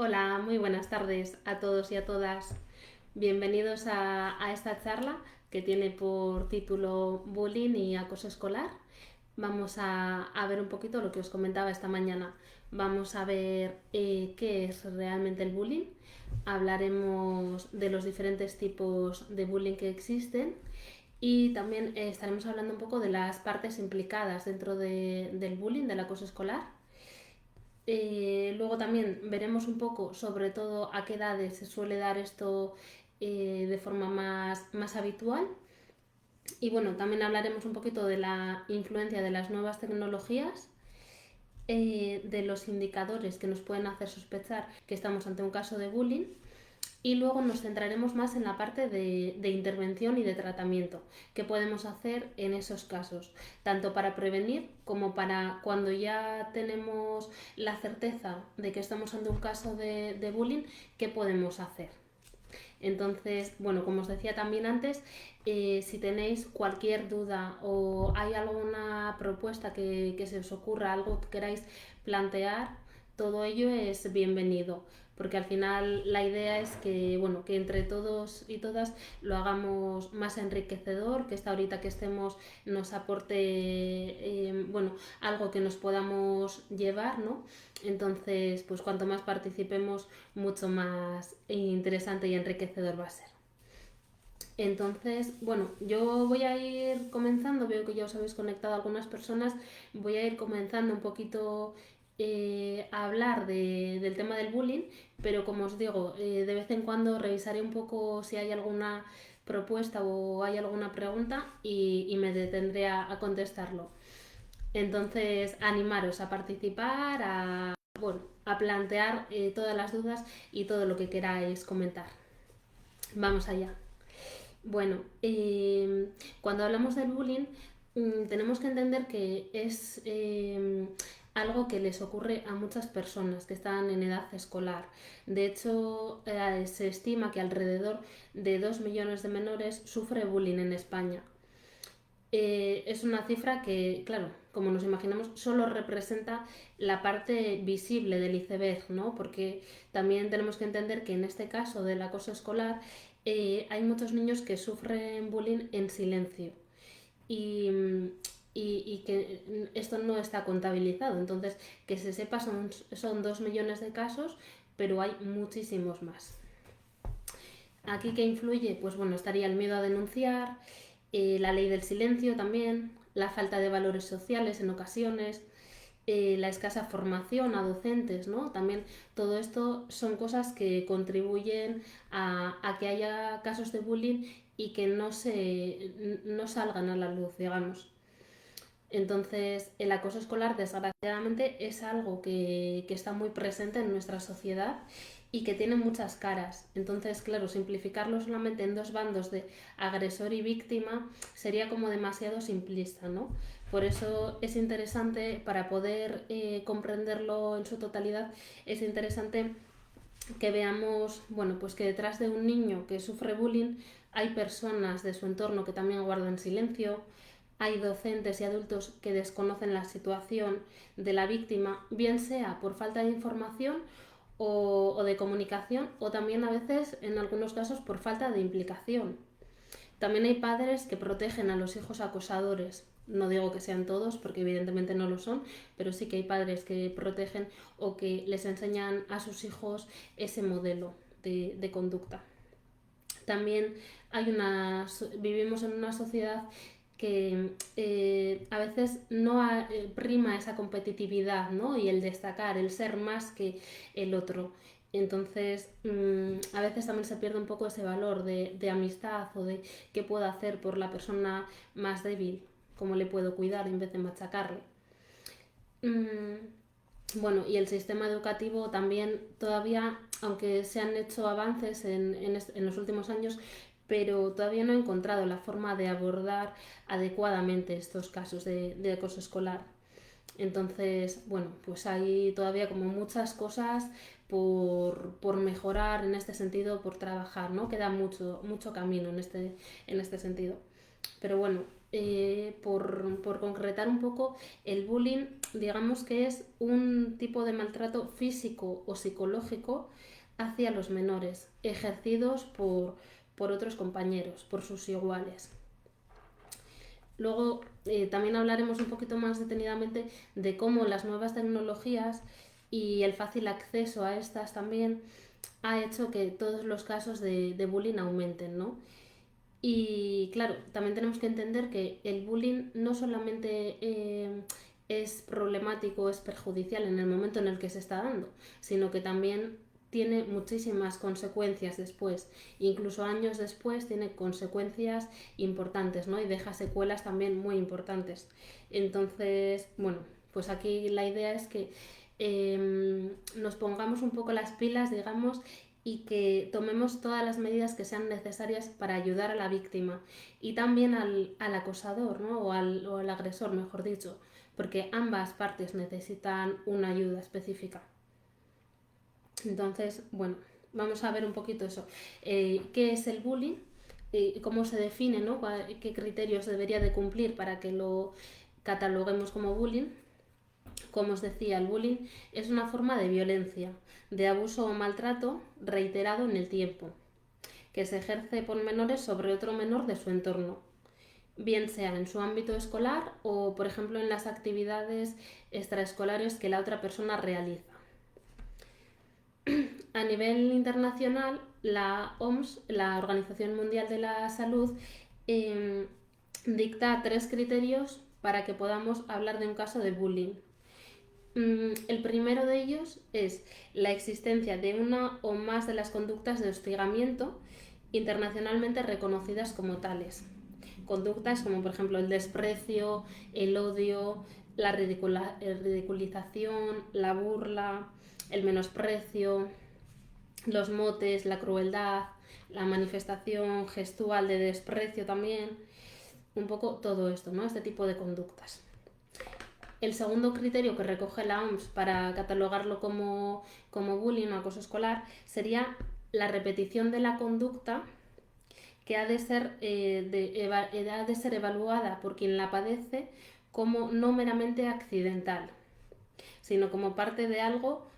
Hola, muy buenas tardes a todos y a todas. Bienvenidos a esta charla que tiene por título Bullying y acoso escolar. Vamos a ver un poquito lo que os comentaba esta mañana. Vamos a ver qué es realmente el bullying. Hablaremos de los diferentes tipos de bullying que existen y también estaremos hablando un poco de las partes implicadas dentro del bullying, del acoso escolar. Luego también veremos un poco, sobre todo, a qué edades se suele dar esto de forma más habitual. Y bueno, también hablaremos un poquito de la influencia de las nuevas tecnologías, de los indicadores que nos pueden hacer sospechar que estamos ante un caso de bullying. Y luego nos centraremos más en la parte de intervención y de tratamiento, qué podemos hacer en esos casos, tanto para prevenir como para cuando ya tenemos la certeza de que estamos ante un caso de bullying, qué podemos hacer. Entonces, bueno, como os decía también antes, si tenéis cualquier duda o hay alguna propuesta que se os ocurra, algo que queráis plantear, todo ello es bienvenido, porque al final la idea es que, bueno, que entre todos y todas lo hagamos más enriquecedor, que esta horita que estemos nos aporte, bueno, algo que nos podamos llevar, ¿no? Entonces, pues cuanto más participemos, mucho más interesante y enriquecedor va a ser. Entonces, bueno, yo voy a ir comenzando, veo que ya os habéis conectado algunas personas, voy a ir comenzando un poquito a hablar del tema del bullying, pero como os digo, de vez en cuando revisaré un poco si hay alguna propuesta o hay alguna pregunta y me detendré a contestarlo. Entonces, animaros a participar, bueno, a plantear todas las dudas y todo lo que queráis comentar. Vamos allá. Bueno, cuando hablamos del bullying, tenemos que entender que es algo que les ocurre a muchas personas que están en edad escolar. De hecho, se estima que alrededor de 2 millones de menores sufre bullying en España. Es una cifra que, claro, como nos imaginamos, solo representa la parte visible del iceberg, ¿no? Porque también tenemos que entender que en este caso del acoso escolar hay muchos niños que sufren bullying en silencio y, y que esto no está contabilizado. Entonces, que se sepa, son 2 millones de casos, pero hay muchísimos más. Aquí que influye, pues bueno, estaría el miedo a denunciar, la ley del silencio también, la falta de valores sociales en ocasiones, la escasa formación a docentes, ¿no? También todo esto son cosas que contribuyen a que haya casos de bullying y que no salgan a la luz, digamos. Entonces, el acoso escolar, desgraciadamente, es algo que está muy presente en nuestra sociedad y que tiene muchas caras. Entonces, claro, simplificarlo solamente en dos bandos de agresor y víctima sería como demasiado simplista, ¿no? Por eso es interesante, para poder comprenderlo en su totalidad, es interesante que veamos, bueno, pues que detrás de un niño que sufre bullying hay personas de su entorno que también guardan silencio, hay docentes y adultos que desconocen la situación de la víctima, bien sea por falta de información o de comunicación, o también a veces, en algunos casos, por falta de implicación. También hay padres que protegen a los hijos acosadores. No digo que sean todos, porque evidentemente no lo son, pero sí que hay padres que protegen o que les enseñan a sus hijos ese modelo de conducta. También vivimos en una sociedad que a veces no prima esa competitividad, ¿no? Y el destacar, el ser más que el otro. Entonces, a veces también se pierde un poco ese valor de amistad o de qué puedo hacer por la persona más débil, cómo le puedo cuidar en vez de machacarle. Bueno, y el sistema educativo también todavía, aunque se han hecho avances en los últimos años, pero todavía no he encontrado la forma de abordar adecuadamente estos casos de acoso escolar. Entonces, bueno, pues hay todavía como muchas cosas por mejorar en este sentido, por trabajar, ¿no? Queda mucho camino en este sentido. Pero bueno, por concretar un poco, el bullying, digamos que es un tipo de maltrato físico o psicológico hacia los menores, ejercidos por otros compañeros, por sus iguales. Luego también hablaremos un poquito más detenidamente de cómo las nuevas tecnologías y el fácil acceso a estas también ha hecho que todos los casos de bullying aumenten, ¿no? Y claro, también tenemos que entender que el bullying no solamente es problemático, es perjudicial en el momento en el que se está dando, sino que también tiene muchísimas consecuencias después, incluso años después tiene consecuencias importantes, ¿no? Y deja secuelas también muy importantes. Entonces, bueno, pues aquí la idea es que nos pongamos un poco las pilas, digamos, y que tomemos todas las medidas que sean necesarias para ayudar a la víctima y también al acosador, ¿no? o al agresor, mejor dicho, porque ambas partes necesitan una ayuda específica. Entonces, bueno, vamos a ver un poquito eso. ¿Qué es el bullying? ¿Cómo se define? ¿No? ¿Qué criterios debería de cumplir para que lo cataloguemos como bullying? Como os decía, el bullying es una forma de violencia, de abuso o maltrato reiterado en el tiempo, que se ejerce por menores sobre otro menor de su entorno, bien sea en su ámbito escolar o, por ejemplo, en las actividades extraescolares que la otra persona realiza. A nivel internacional, la OMS, la Organización Mundial de la Salud, dicta 3 criterios para que podamos hablar de un caso de bullying. El primero de ellos es la existencia de una o más de las conductas de hostigamiento internacionalmente reconocidas como tales. Conductas como por ejemplo el desprecio, el odio, la ridiculización, la burla, el menosprecio, los motes, la crueldad, la manifestación gestual de desprecio también, un poco todo esto, ¿no? Este tipo de conductas. El segundo criterio que recoge la OMS para catalogarlo como bullying o acoso escolar sería la repetición de la conducta que ha de ser evaluada por quien la padece como no meramente accidental, sino como parte de algo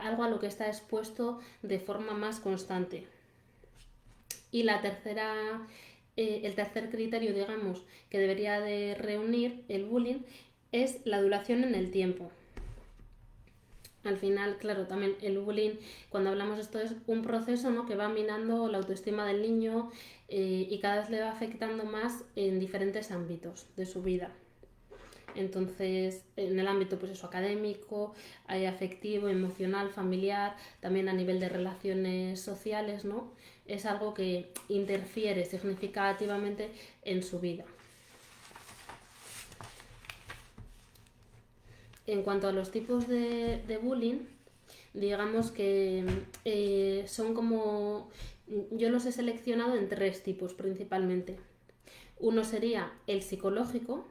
algo a lo que está expuesto de forma más constante. Y el tercer criterio, digamos, que debería de reunir el bullying es la duración en el tiempo. Al final, claro, también el bullying, cuando hablamos de esto, es un proceso, ¿no?, que va minando la autoestima del niño y cada vez le va afectando más en diferentes ámbitos de su vida. Entonces, en el ámbito pues eso, académico, afectivo, emocional, familiar, también a nivel de relaciones sociales, ¿no? Es algo que interfiere significativamente en su vida. En cuanto a los tipos de bullying, digamos que son como... Yo los he seleccionado en 3 tipos principalmente. Uno sería el psicológico,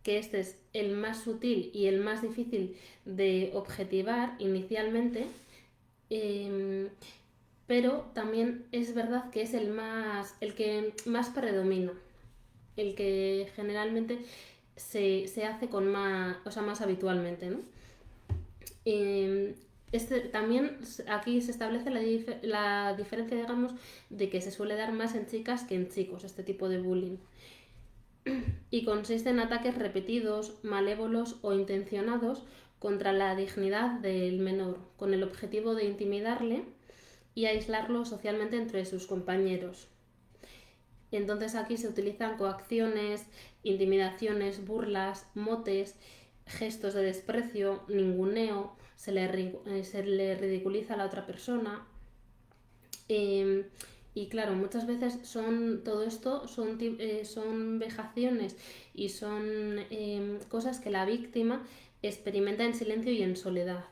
que este es el más sutil y el más difícil de objetivar inicialmente, pero también es verdad que es el que más predomina, el que generalmente se hace con más habitualmente, ¿no? También aquí se establece la diferencia, digamos, de que se suele dar más en chicas que en chicos, este tipo de bullying. Y consiste en ataques repetidos, malévolos o intencionados contra la dignidad del menor, con el objetivo de intimidarle y aislarlo socialmente entre sus compañeros. Entonces aquí se utilizan coacciones, intimidaciones, burlas, motes, gestos de desprecio, ninguneo, se le ridiculiza a la otra persona. Y claro, muchas veces todo esto son vejaciones y son cosas que la víctima experimenta en silencio y en soledad.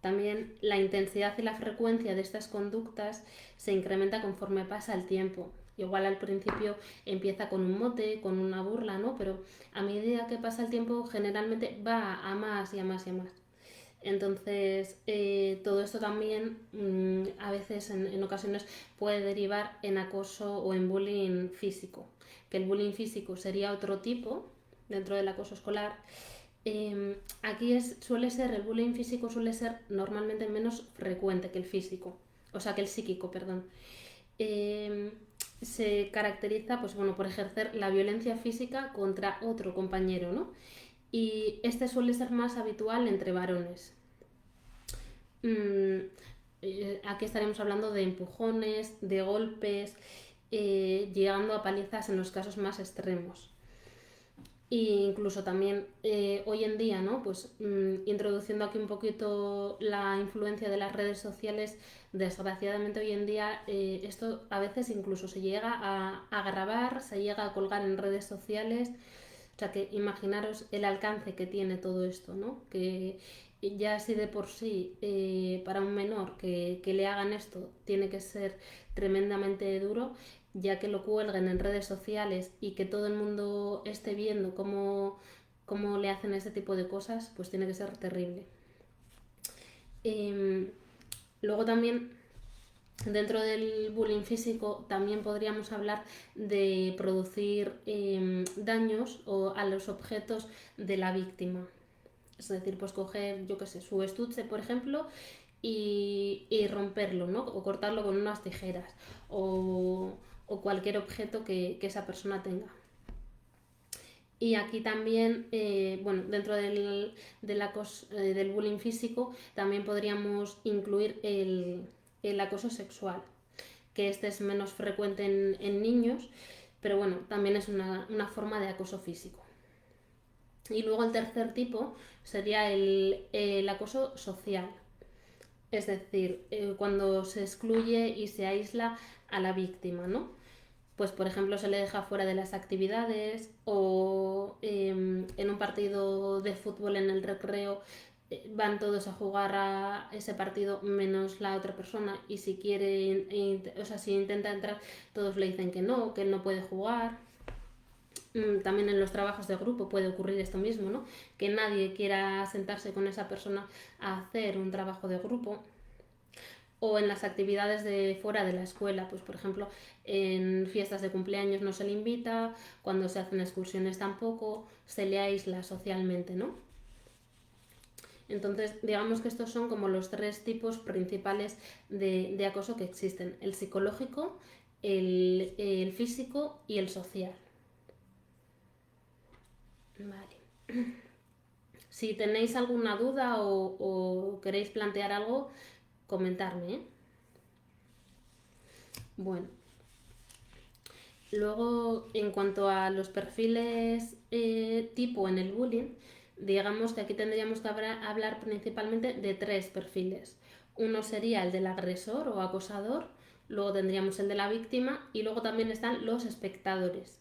También la intensidad y la frecuencia de estas conductas se incrementa conforme pasa el tiempo. Igual al principio empieza con un mote, con una burla, ¿no? Pero a medida que pasa el tiempo generalmente va a más y a más y a más. Entonces, todo esto también a veces en ocasiones puede derivar en acoso o en bullying físico, que el bullying físico sería otro tipo dentro del acoso escolar. Aquí suele ser, el bullying físico suele ser normalmente menos frecuente que el físico, o sea, que el psíquico, perdón. Eh, Se caracteriza, pues bueno, por ejercer la violencia física contra otro compañero, ¿no? Y este suele ser más habitual entre varones. Aquí estaremos hablando de empujones, de golpes, llegando a palizas en los casos más extremos. E incluso también hoy en día, ¿no? Pues introduciendo aquí un poquito la influencia de las redes sociales, desgraciadamente hoy en día esto a veces incluso se llega a grabar, se llega a colgar en redes sociales. O sea que imaginaros el alcance que tiene todo esto, ¿no? Que ya así de por sí para un menor que le hagan esto tiene que ser tremendamente duro, ya que lo cuelguen en redes sociales y que todo el mundo esté viendo cómo le hacen ese tipo de cosas, pues tiene que ser terrible. Luego también, dentro del bullying físico, también podríamos hablar de producir daños a los objetos de la víctima. Es decir, pues coger, yo qué sé, su estuche, por ejemplo, y romperlo, ¿no? O cortarlo con unas tijeras o cualquier objeto que esa persona tenga. Y aquí también, bueno, dentro del bullying físico, también podríamos incluir el acoso sexual, que este es menos frecuente en niños, pero bueno, también es una forma de acoso físico. Y luego el tercer tipo sería el acoso social, es decir, cuando se excluye y se aísla a la víctima, ¿no? Pues por ejemplo se le deja fuera de las actividades o en un partido de fútbol en el recreo van todos a jugar a ese partido menos la otra persona y si quiere, o sea, si intenta entrar todos le dicen que él no puede jugar. También en los trabajos de grupo puede ocurrir esto mismo, ¿no? Que nadie quiera sentarse con esa persona a hacer un trabajo de grupo. O en las actividades de fuera de la escuela, pues por ejemplo, en fiestas de cumpleaños no se le invita, cuando se hacen excursiones tampoco, se le aísla socialmente, ¿no? Entonces, digamos que estos son como los tres tipos principales de acoso que existen: el psicológico, el físico y el social. Vale. Si tenéis alguna duda o queréis plantear algo, comentarme, ¿eh? Bueno, luego en cuanto a los perfiles tipo en el bullying, digamos que aquí tendríamos que hablar principalmente de tres perfiles. Uno sería el del agresor o acosador, luego tendríamos el de la víctima y luego también están los espectadores.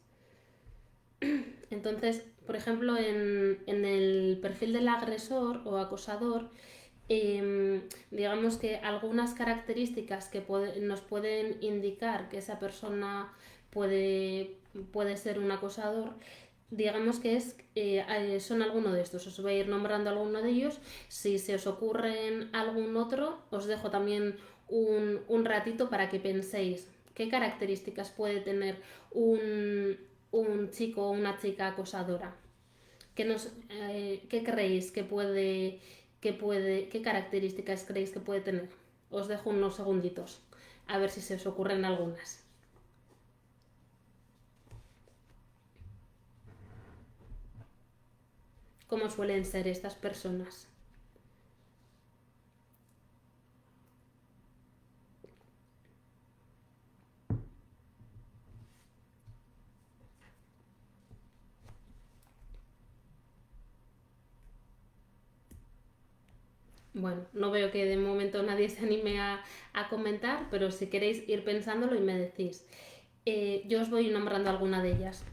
Entonces, por ejemplo, en el perfil del agresor o acosador, digamos que algunas características que nos pueden indicar que esa persona puede ser un acosador, digamos que son alguno de estos. Os voy a ir nombrando alguno de ellos. Si se os ocurren algún otro, os dejo también un ratito para que penséis qué características puede tener un chico o una chica acosadora. ¿Qué creéis qué características creéis que puede tener? Os dejo unos segunditos, a ver si se os ocurren algunas. ¿Cómo suelen ser estas personas? Bueno, no veo que de momento nadie se anime a comentar, pero si queréis ir pensándolo y me decís. Yo os voy nombrando alguna de ellas.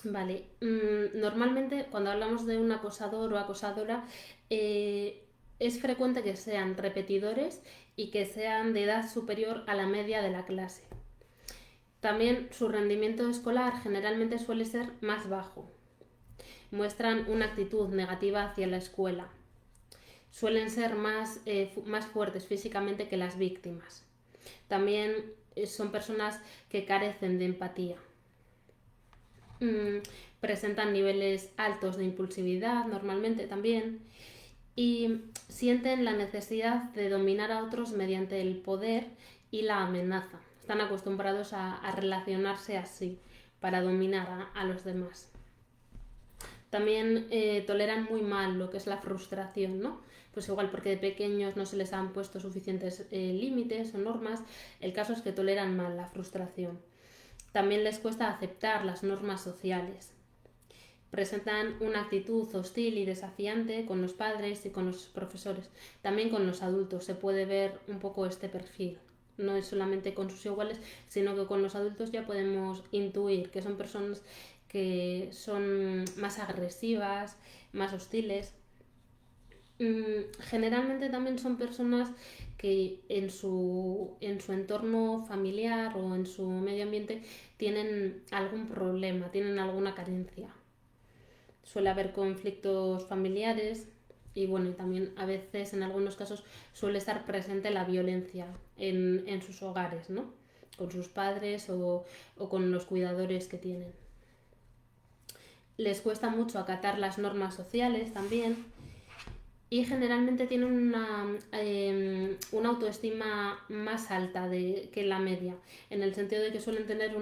Vale, normalmente cuando hablamos de un acosador o acosadora es frecuente que sean repetidores y que sean de edad superior a la media de la clase. También su rendimiento escolar generalmente suele ser más bajo. Muestran una actitud negativa hacia la escuela. suelen ser más fuertes físicamente que las víctimas. También son personas que carecen de empatía. Presentan niveles altos de impulsividad normalmente también y sienten la necesidad de dominar a otros mediante el poder y la amenaza. Están acostumbrados a relacionarse así para dominar a los demás. También toleran muy mal lo que es la frustración, ¿no? Pues igual porque de pequeños no se les han puesto suficientes límites o normas, el caso es que toleran mal la frustración. También les cuesta aceptar las normas sociales. Presentan una actitud hostil y desafiante con los padres y con los profesores. También con los adultos se puede ver un poco este perfil. No es solamente con sus iguales, sino que con los adultos ya podemos intuir que son personas que son más agresivas, más hostiles. Generalmente también son personas que en su entorno familiar o en su medio ambiente tienen algún problema, tienen alguna carencia. Suele haber conflictos familiares y bueno, y también a veces en algunos casos suele estar presente la violencia en sus hogares, ¿no? Con sus padres o con los cuidadores que tienen. Les cuesta mucho acatar las normas sociales también y generalmente tienen una autoestima más alta que la media, en el sentido de que suelen tener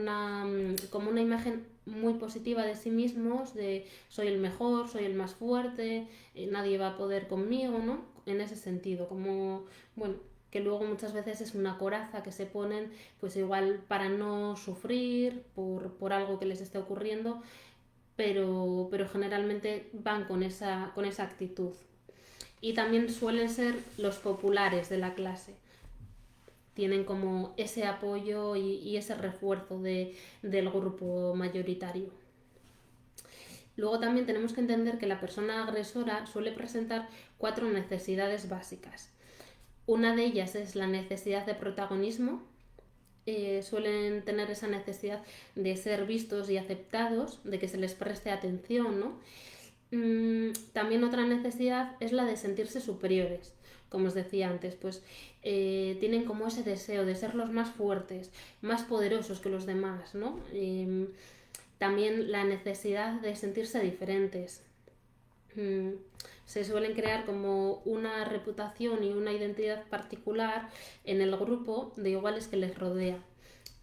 como una imagen muy positiva de sí mismos, de soy el mejor, soy el más fuerte, nadie va a poder conmigo, ¿no? En ese sentido, como, bueno, que luego muchas veces es una coraza que se ponen, pues igual para no sufrir por algo que les esté ocurriendo, pero generalmente van con esa actitud. Y también suelen ser los populares de la clase. Tienen como ese apoyo y ese refuerzo del grupo mayoritario. Luego también tenemos que entender que la persona agresora suele presentar 4 necesidades básicas. Una de ellas es la necesidad de protagonismo. Suelen tener esa necesidad de ser vistos y aceptados, de que se les preste atención, ¿no? También otra necesidad es la de sentirse superiores, como os decía antes, pues tienen como ese deseo de ser los más fuertes, más poderosos que los demás, ¿no? También la necesidad de sentirse diferentes. Se suelen crear como una reputación y una identidad particular en el grupo de iguales que les rodea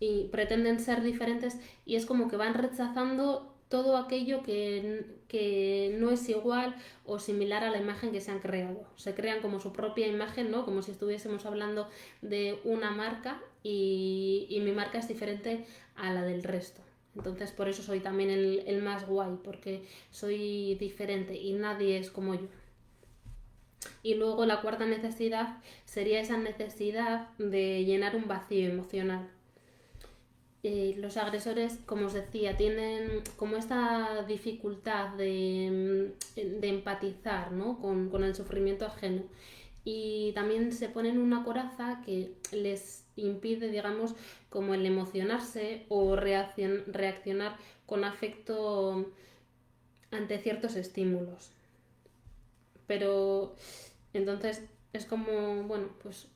y pretenden ser diferentes y es como que van rechazando todo aquello que no es igual o similar a la imagen que se han creado. Se crean como su propia imagen, ¿no? Como si estuviésemos hablando de una marca y mi marca es diferente a la del resto. Entonces por eso soy también el más guay, porque soy diferente y nadie es como yo. Y luego la cuarta necesidad sería esa necesidad de llenar un vacío emocional. Los agresores, como os decía, tienen como esta dificultad de empatizar, ¿no? con el sufrimiento ajeno. Y también se ponen una coraza que les impide, digamos, como el emocionarse o reaccionar con afecto ante ciertos estímulos. Pero entonces es como, bueno, pues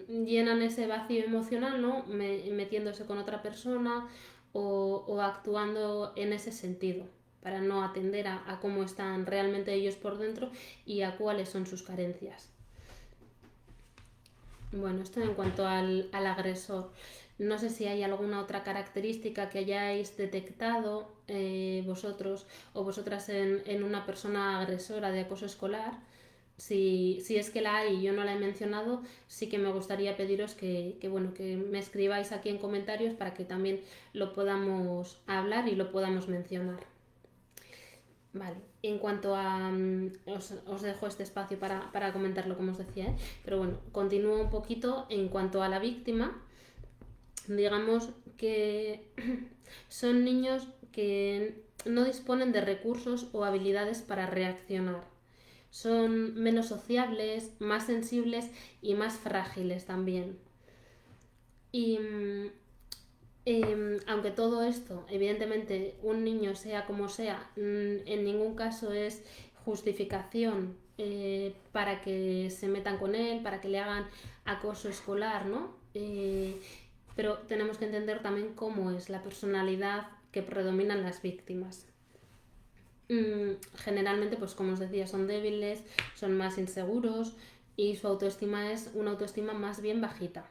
llenan ese vacío emocional, ¿no? Metiéndose con otra persona o actuando en ese sentido para no atender a cómo están realmente ellos por dentro y a cuáles son sus carencias. Bueno, esto en cuanto al agresor. No sé si hay alguna otra característica que hayáis detectado vosotros o vosotras en una persona agresora de acoso escolar. Si es que la hay y yo no la he mencionado, sí que me gustaría pediros que me escribáis aquí en comentarios para que también lo podamos hablar y lo podamos mencionar. Vale, en cuanto a... os dejo este espacio para comentarlo, como os decía, ¿eh? Pero bueno, continúo un poquito en cuanto a la víctima. Digamos que son niños que no disponen de recursos o habilidades para reaccionar. Son menos sociables, más sensibles y más frágiles también. Y aunque todo esto, evidentemente, un niño sea como sea, en ningún caso es justificación para que se metan con él, para que le hagan acoso escolar, ¿no? Pero tenemos que entender también cómo es la personalidad que predominan las víctimas. Generalmente, pues como os decía, son débiles, son más inseguros y su autoestima es una autoestima más bien bajita.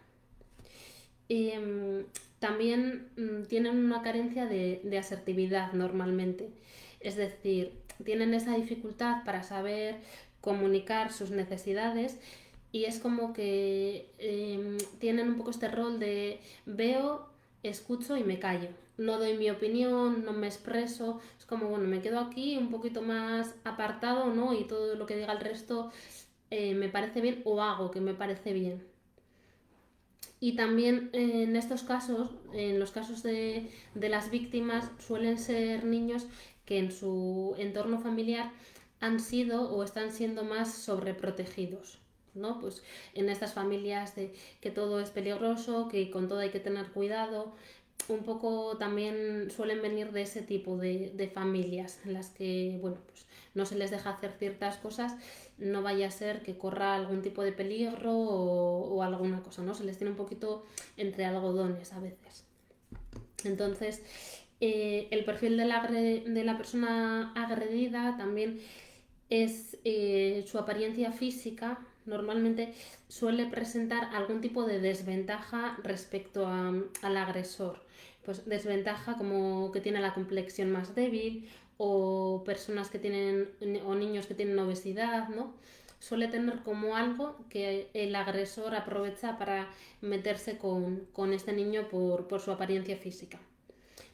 También tienen una carencia de asertividad normalmente, es decir, tienen esa dificultad para saber comunicar sus necesidades y es como que tienen un poco este rol de veo, escucho y me callo. No doy mi opinión, no me expreso, es como, bueno, me quedo aquí un poquito más apartado, ¿no? Y todo lo que diga el resto me parece bien o hago que me parece bien. Y también en estos casos, en los casos de las víctimas, suelen ser niños que en su entorno familiar han sido o están siendo más sobreprotegidos, ¿no? Pues en estas familias de que todo es peligroso, que con todo hay que tener cuidado, un poco también suelen venir de ese tipo de familias en las que, bueno, pues no se les deja hacer ciertas cosas, no vaya a ser que corra algún tipo de peligro o alguna cosa, ¿no? Se les tiene un poquito entre algodones a veces. Entonces, el perfil de la persona agredida también es su apariencia física, normalmente suele presentar algún tipo de desventaja respecto al agresor. Pues desventaja como que tiene la complexión más débil o personas que tienen o niños que tienen obesidad, ¿no? Suele tener como algo que el agresor aprovecha para meterse con este niño por su apariencia física.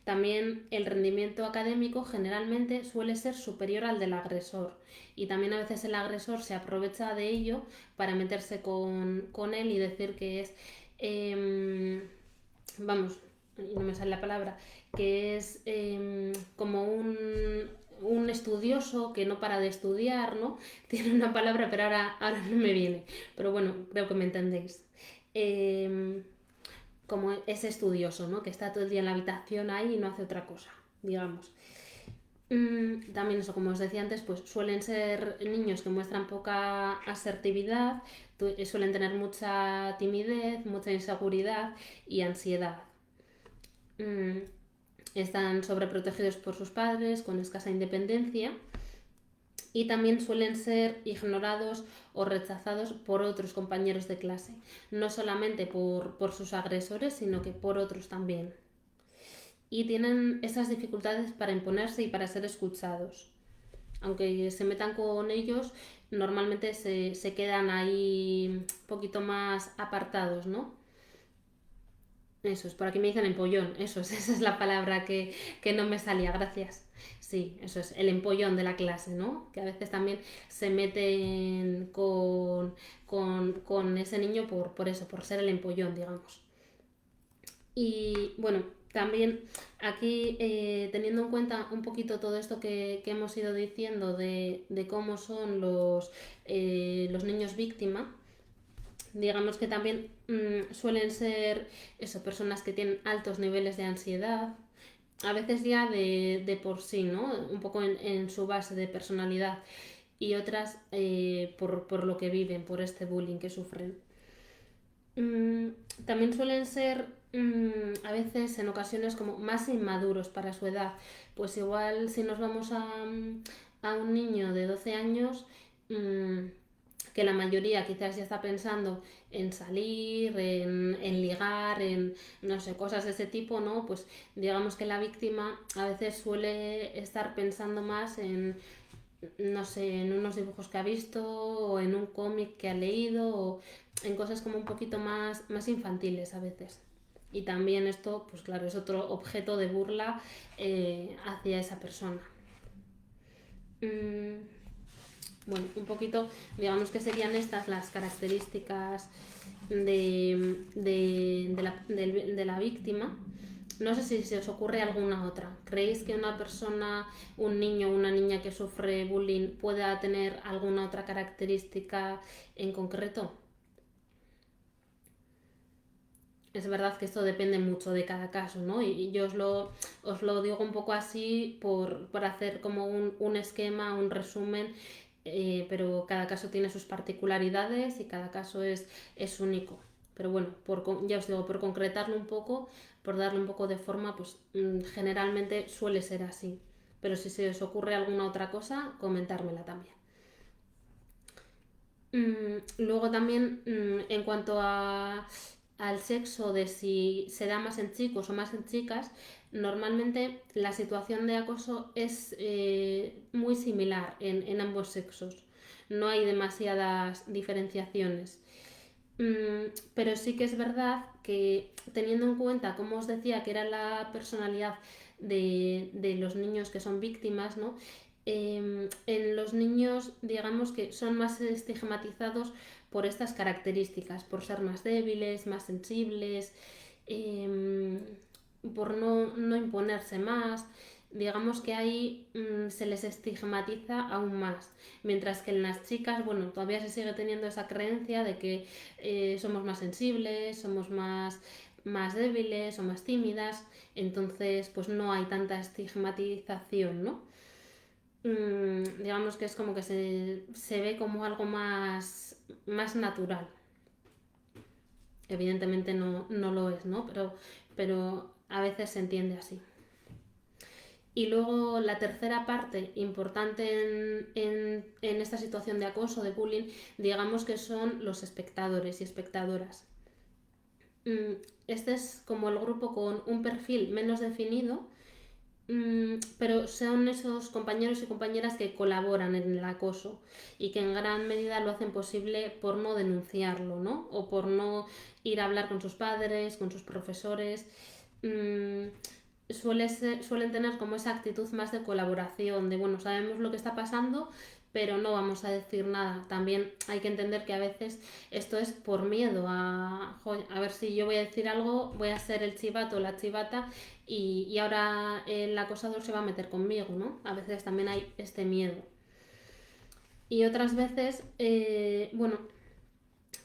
También el rendimiento académico generalmente suele ser superior al del agresor y también a veces el agresor se aprovecha de ello para meterse con él y decir que es, vamos, no me sale la palabra, que es como un estudioso que no para de estudiar, ¿no? Tiene una palabra, pero ahora no me viene. Pero bueno, creo que me entendéis. Como ese estudioso, ¿no? Que está todo el día en la habitación ahí y no hace otra cosa, digamos. También eso, como os decía antes, pues suelen ser niños que muestran poca asertividad, suelen tener mucha timidez, mucha inseguridad y ansiedad. Están sobreprotegidos por sus padres, con escasa independencia y también suelen ser ignorados o rechazados por otros compañeros de clase, no solamente por sus agresores, sino que por otros también. Y tienen esas dificultades para imponerse y para ser escuchados. Aunque se metan con ellos, normalmente se quedan ahí un poquito más apartados, ¿no? Eso es, por aquí me dicen empollón, eso es, esa es la palabra que no me salía, gracias. Sí, eso es, el empollón de la clase, ¿no? Que a veces también se meten con ese niño por eso, por ser el empollón, digamos. Y bueno, también aquí teniendo en cuenta un poquito todo esto que hemos ido diciendo de cómo son los niños víctima, digamos que también suelen ser eso, personas que tienen altos niveles de ansiedad, a veces ya de por sí, ¿no? Un poco en su base de personalidad y otras por lo que viven, por este bullying que sufren. Mm, También suelen ser a veces en ocasiones como más inmaduros para su edad. Pues igual si nos vamos a un niño de 12 años, mm, que la mayoría quizás ya está pensando en salir, en ligar, en no sé, cosas de ese tipo, ¿no? Pues digamos que la víctima a veces suele estar pensando más en, no sé, en unos dibujos que ha visto o en un cómic que ha leído o en cosas como un poquito más infantiles a veces. Y también esto, pues claro, es otro objeto de burla hacia esa persona. Mm, bueno, un poquito, digamos que serían estas las características de la víctima. No sé si se os ocurre alguna otra. ¿Creéis que una persona, un niño o una niña que sufre bullying pueda tener alguna otra característica en concreto? Es verdad que esto depende mucho de cada caso, ¿no? Y yo os lo digo un poco así por hacer como un esquema, un resumen pero cada caso tiene sus particularidades y cada caso es único. Pero bueno, ya os digo, por concretarlo un poco, por darle un poco de forma, pues generalmente suele ser así. Pero si se os ocurre alguna otra cosa, comentármela también. Luego también, en cuanto al sexo, de si se da más en chicos o más en chicas, normalmente la situación de acoso es muy similar en ambos sexos. No hay demasiadas diferenciaciones. Pero sí que es verdad que teniendo en cuenta, como os decía, que era la personalidad de los niños que son víctimas, ¿no? En los niños, digamos que son más estigmatizados por estas características, por ser más débiles, más sensibles, eh, por no imponerse más. Digamos que ahí se les estigmatiza aún más. Mientras que en las chicas, bueno, todavía se sigue teniendo esa creencia de que somos más sensibles, somos más débiles o más tímidas, entonces pues no hay tanta estigmatización, ¿no? Digamos que es como que se ve como algo más natural. Evidentemente no lo es, ¿no? Pero a veces se entiende así. Y luego la tercera parte importante en esta situación de acoso, de bullying, digamos que son los espectadores y espectadoras. Este es como el grupo con un perfil menos definido, pero son esos compañeros y compañeras que colaboran en el acoso y que en gran medida lo hacen posible por no denunciarlo, ¿no? O por no ir a hablar con sus padres, con sus profesores. Suelen tener como esa actitud más de colaboración, de bueno, sabemos lo que está pasando, pero no vamos a decir nada. También hay que entender que a veces esto es por miedo a ver si yo voy a decir algo, voy a ser el chivato o la chivata y ahora el acosador se va a meter conmigo, ¿no? A veces también hay este miedo. Y otras veces, bueno,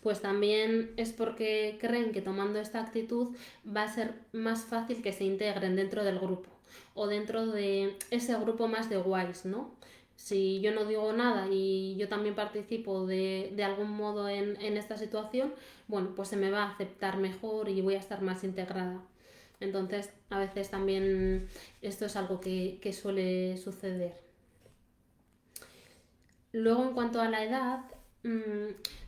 pues también es porque creen que tomando esta actitud va a ser más fácil que se integren dentro del grupo o dentro de ese grupo más de guays, ¿no? Si yo no digo nada y yo también participo de algún modo en esta situación, bueno, pues se me va a aceptar mejor y voy a estar más integrada. Entonces, a veces también esto es algo que suele suceder. Luego, en cuanto a la edad,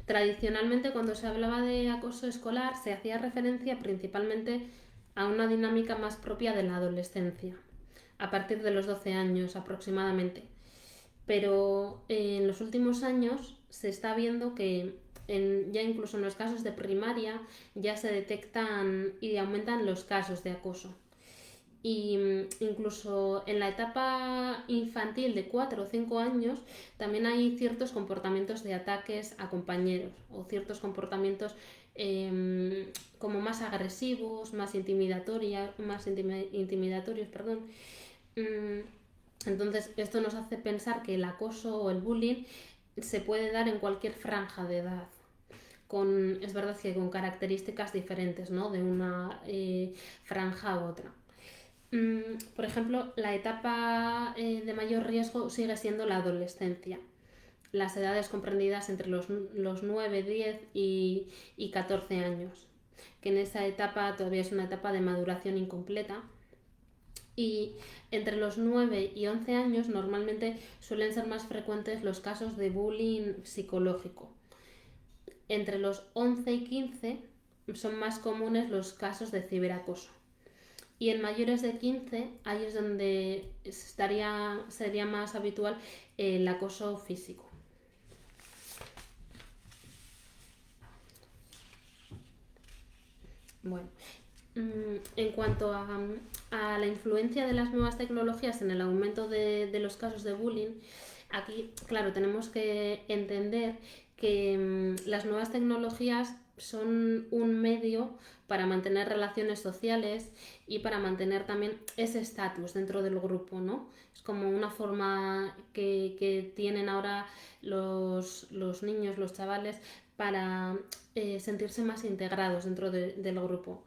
tradicionalmente cuando se hablaba de acoso escolar se hacía referencia principalmente a una dinámica más propia de la adolescencia, a partir de los 12 años aproximadamente. Pero en los últimos años se está viendo que ya incluso en los casos de primaria ya se detectan y aumentan los casos de acoso. Y incluso en la etapa infantil de 4 o 5 años también hay ciertos comportamientos de ataques a compañeros o ciertos comportamientos como más agresivos, más intimidatorios, perdón. Entonces esto nos hace pensar que el acoso o el bullying se puede dar en cualquier franja de edad. Es verdad que con características diferentes, ¿no? De una franja a otra. Por ejemplo, la etapa de mayor riesgo sigue siendo la adolescencia. Las edades comprendidas entre los 9, 10 y 14 años. Que en esa etapa todavía es una etapa de maduración incompleta. Y entre los 9 y 11 años normalmente suelen ser más frecuentes los casos de bullying psicológico. Entre los 11 y 15 son más comunes los casos de ciberacoso. Y en mayores de 15, ahí es donde sería más habitual el acoso físico. Bueno, en cuanto a la influencia de las nuevas tecnologías en el aumento de los casos de bullying, aquí, claro, tenemos que entender que las nuevas tecnologías son un medio para mantener relaciones sociales y para mantener también ese estatus dentro del grupo, ¿no? Es como una forma que tienen ahora los niños, los chavales, para sentirse más integrados dentro del grupo.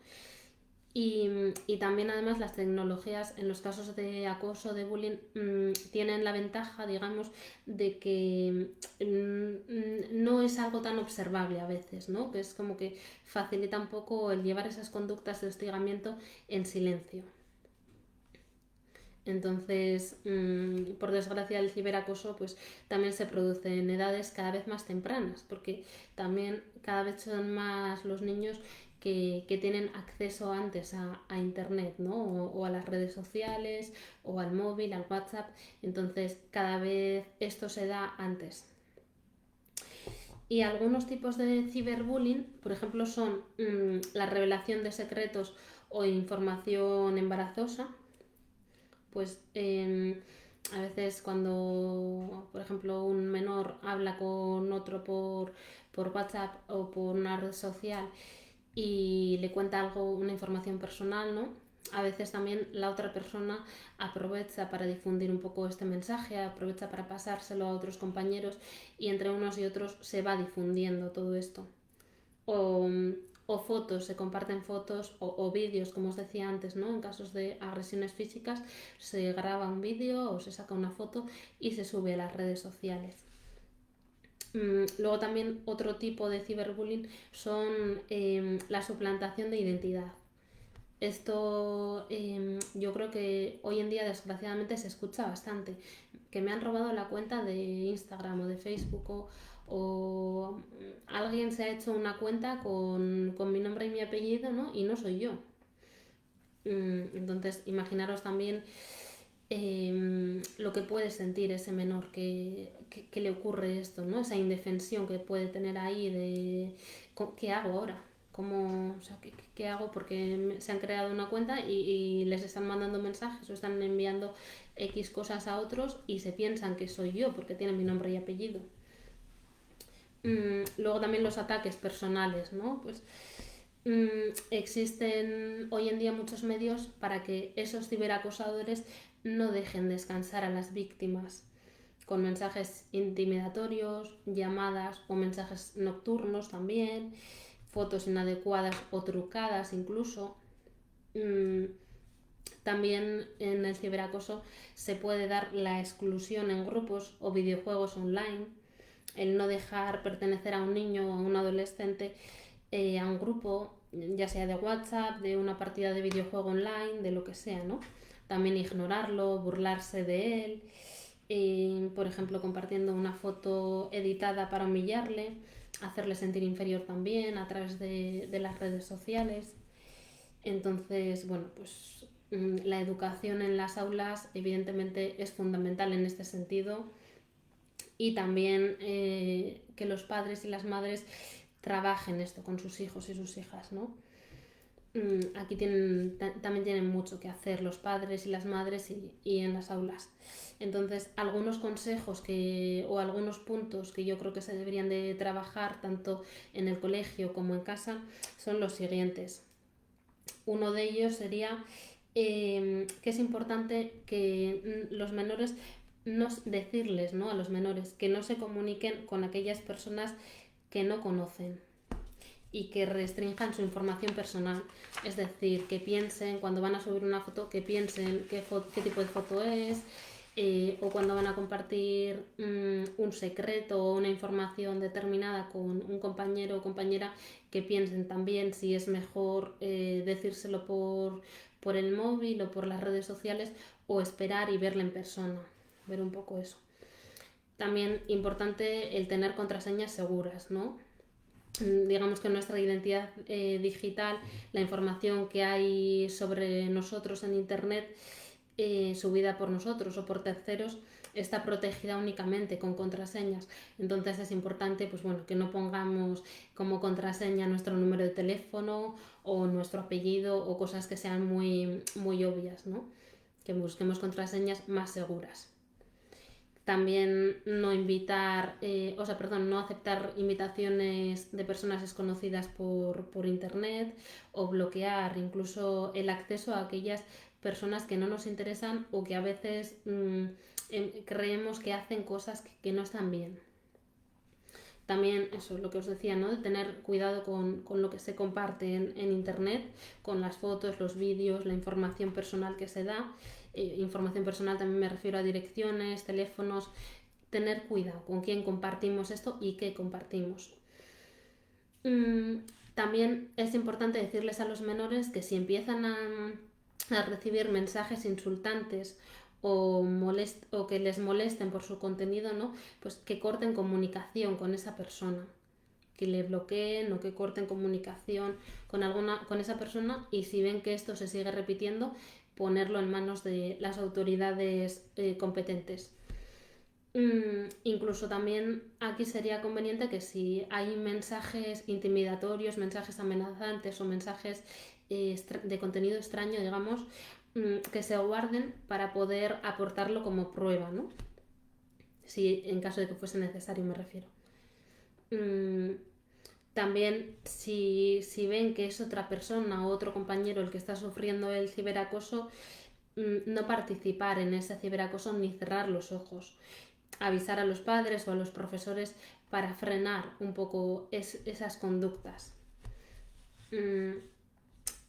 Y también además las tecnologías en los casos de acoso, de bullying, tienen la ventaja, digamos, de que no es algo tan observable a veces, ¿no? Que es como que facilita un poco el llevar esas conductas de hostigamiento en silencio. Entonces, por desgracia, el ciberacoso pues también se produce en edades cada vez más tempranas, porque también cada vez son más los niños que tienen acceso antes a Internet, ¿no? O a las redes sociales, o al móvil, al WhatsApp. Entonces, cada vez esto se da antes. Y algunos tipos de ciberbullying, por ejemplo, son la revelación de secretos o información embarazosa, pues a veces cuando, por ejemplo, un menor habla con otro por WhatsApp o por una red social y le cuenta algo, una información personal, ¿no? A veces también la otra persona aprovecha para difundir un poco este mensaje, aprovecha para pasárselo a otros compañeros y entre unos y otros se va difundiendo todo esto. O, o fotos, se comparten fotos o vídeos, como os decía antes, ¿no? En casos de agresiones físicas se graba un vídeo o se saca una foto y se sube a las redes sociales. Luego también otro tipo de ciberbullying son la suplantación de identidad. Esto yo creo que hoy en día desgraciadamente se escucha bastante, que me han robado la cuenta de Instagram o de Facebook o alguien se ha hecho una cuenta con mi nombre y mi apellido, ¿no? Y no soy yo. Entonces imaginaros también lo que puede sentir ese menor que le ocurre esto, ¿no? Esa indefensión que puede tener ahí de ¿qué hago ahora? ¿Cómo, o sea, qué hago? Porque se han creado una cuenta y les están mandando mensajes o están enviando X cosas a otros y se piensan que soy yo porque tienen mi nombre y apellido. Luego también los ataques personales, ¿no? Pues existen hoy en día muchos medios para que esos ciberacosadores no dejen descansar a las víctimas, con mensajes intimidatorios, llamadas o mensajes nocturnos también, fotos inadecuadas o trucadas incluso. También en el ciberacoso se puede dar la exclusión en grupos o videojuegos online, el no dejar pertenecer a un niño o a un adolescente a un grupo, ya sea de WhatsApp, de una partida de videojuego online, de lo que sea, ¿no? También ignorarlo, burlarse de él, por ejemplo, compartiendo una foto editada para humillarle, hacerle sentir inferior también a través de las redes sociales. Entonces, bueno, pues la educación en las aulas evidentemente es fundamental en este sentido y también que los padres y las madres trabajen esto con sus hijos y sus hijas, ¿no? Aquí también tienen mucho que hacer los padres y las madres y en las aulas. Entonces, algunos consejos o algunos puntos que yo creo que se deberían de trabajar tanto en el colegio como en casa son los siguientes. Uno de ellos sería que es importante que los menores decirles, ¿no? A los menores que no se comuniquen con aquellas personas que no conocen y que restrinjan su información personal. Es decir, que piensen cuando van a subir una foto, que piensen qué tipo de foto es, o cuando van a compartir un secreto o una información determinada con un compañero o compañera, que piensen también si es mejor decírselo por el móvil o por las redes sociales o esperar y verla en persona, ver un poco eso. También importante el tener contraseñas seguras, ¿no? Digamos que nuestra identidad digital, la información que hay sobre nosotros en Internet, subida por nosotros o por terceros, está protegida únicamente con contraseñas. Entonces es importante pues bueno, que no pongamos como contraseña nuestro número de teléfono o nuestro apellido o cosas que sean muy, muy obvias, ¿no? Que busquemos contraseñas más seguras. También no aceptar invitaciones de personas desconocidas por internet o bloquear incluso el acceso a aquellas personas que no nos interesan o que a veces creemos que hacen cosas que no están bien. También eso, lo que os decía, ¿no? De tener cuidado con lo que se comparte en Internet, con las fotos, los vídeos, la información personal que se da. Información personal también me refiero a direcciones, teléfonos. Tener cuidado con quién compartimos esto y qué compartimos. Mm, También es importante decirles a los menores que si empiezan a recibir mensajes insultantes o que les molesten por su contenido, ¿no? Pues que corten comunicación con esa persona, que le bloqueen o que corten comunicación con esa persona, y si ven que esto se sigue repitiendo, ponerlo en manos de las autoridades competentes. Incluso también aquí sería conveniente que si hay mensajes intimidatorios, mensajes amenazantes o mensajes de contenido extraño, digamos, que se guarden para poder aportarlo como prueba, ¿no? Si en caso de que fuese necesario, me refiero. También si ven que es otra persona o otro compañero el que está sufriendo el ciberacoso, no participar en ese ciberacoso ni cerrar los ojos. Avisar a los padres o a los profesores para frenar un poco esas conductas.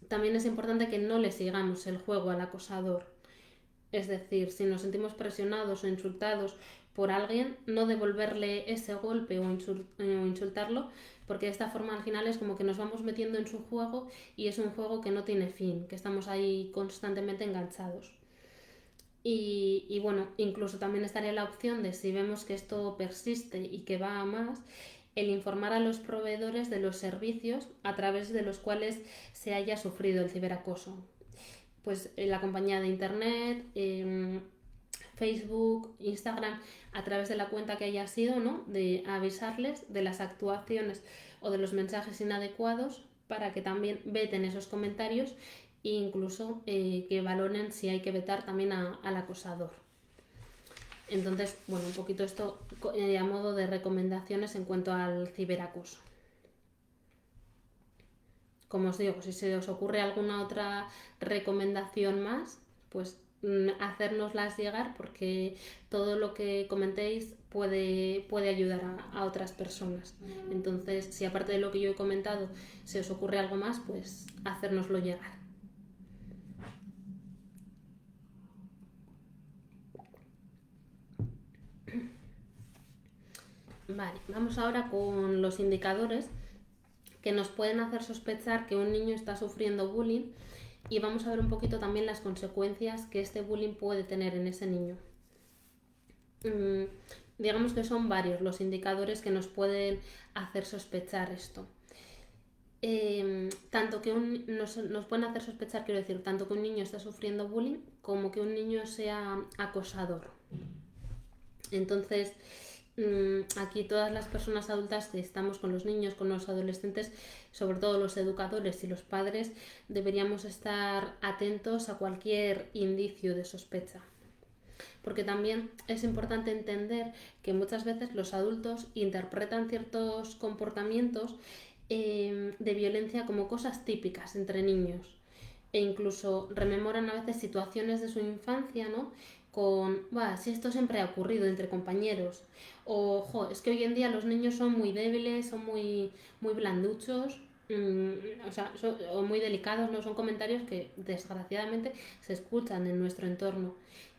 También es importante que no le sigamos el juego al acosador. Es decir, si nos sentimos presionados o insultados por alguien, no devolverle ese golpe o insultarlo, porque de esta forma al final es como que nos vamos metiendo en su juego y es un juego que no tiene fin, que estamos ahí constantemente enganchados. Y bueno, incluso también estaría la opción de, si vemos que esto persiste y que va a más, el informar a los proveedores de los servicios a través de los cuales se haya sufrido el ciberacoso. Pues la compañía de internet, Facebook, Instagram, a través de la cuenta que haya sido, ¿no? De avisarles de las actuaciones o de los mensajes inadecuados, para que también veten esos comentarios e incluso que valoren si hay que vetar también al acosador. Entonces, bueno, un poquito esto a modo de recomendaciones en cuanto al ciberacoso. Como os digo, si se os ocurre alguna otra recomendación más, pues hacérnoslas llegar, porque todo lo que comentéis puede ayudar a otras personas. Entonces, si aparte de lo que yo he comentado se os ocurre algo más, pues hacérnoslo llegar. Vale, vamos ahora con los indicadores que nos pueden hacer sospechar que un niño está sufriendo bullying, y vamos a ver un poquito también las consecuencias que este bullying puede tener en ese niño. Digamos que son varios los indicadores que nos pueden hacer sospechar esto. Tanto que nos pueden hacer sospechar, quiero decir, tanto que un niño está sufriendo bullying como que un niño sea acosador. Entonces, aquí todas las personas adultas que estamos con los niños, con los adolescentes, sobre todo los educadores y los padres, deberíamos estar atentos a cualquier indicio de sospecha. Porque también es importante entender que muchas veces los adultos interpretan ciertos comportamientos de violencia como cosas típicas entre niños, e incluso rememoran a veces situaciones de su infancia, ¿no? Si esto siempre ha ocurrido entre compañeros, o es que hoy en día los niños son muy débiles, son muy blanduchos, o muy delicados, ¿no? Son comentarios que desgraciadamente se escuchan en nuestro entorno.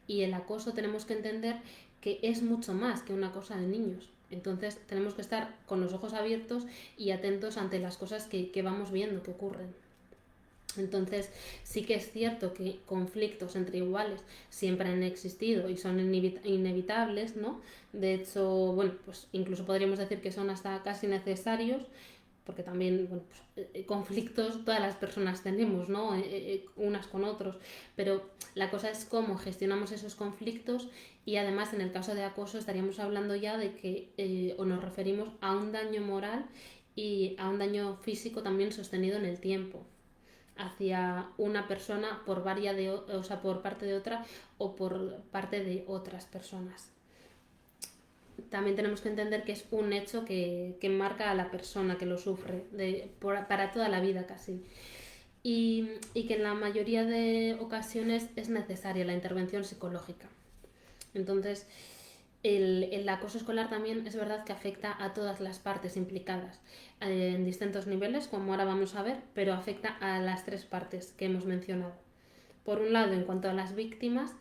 Y el acoso tenemos que entender que es mucho más que una cosa de niños. Entonces tenemos que estar con los ojos abiertos y atentos ante las cosas que vamos viendo que ocurren. Entonces sí que es cierto que conflictos entre iguales siempre han existido y son inevitables, ¿no? De hecho, bueno, pues incluso podríamos decir que son hasta casi necesarios, porque también, bueno, pues, conflictos todas las personas tenemos, ¿no? Unas con otros, pero la cosa es cómo gestionamos esos conflictos. Y además, en el caso de acoso, estaríamos hablando ya de que o nos referimos a un daño moral y a un daño físico también sostenido en el tiempo hacia una persona por parte de otra o por parte de otras personas. También tenemos que entender que es un hecho que marca a la persona que lo sufre para toda la vida casi, y que en la mayoría de ocasiones es necesaria la intervención psicológica. Entonces, El acoso escolar también es verdad que afecta a todas las partes implicadas en distintos niveles, como ahora vamos a ver, pero afecta a las tres partes que hemos mencionado. Por un lado, en cuanto a las víctimas,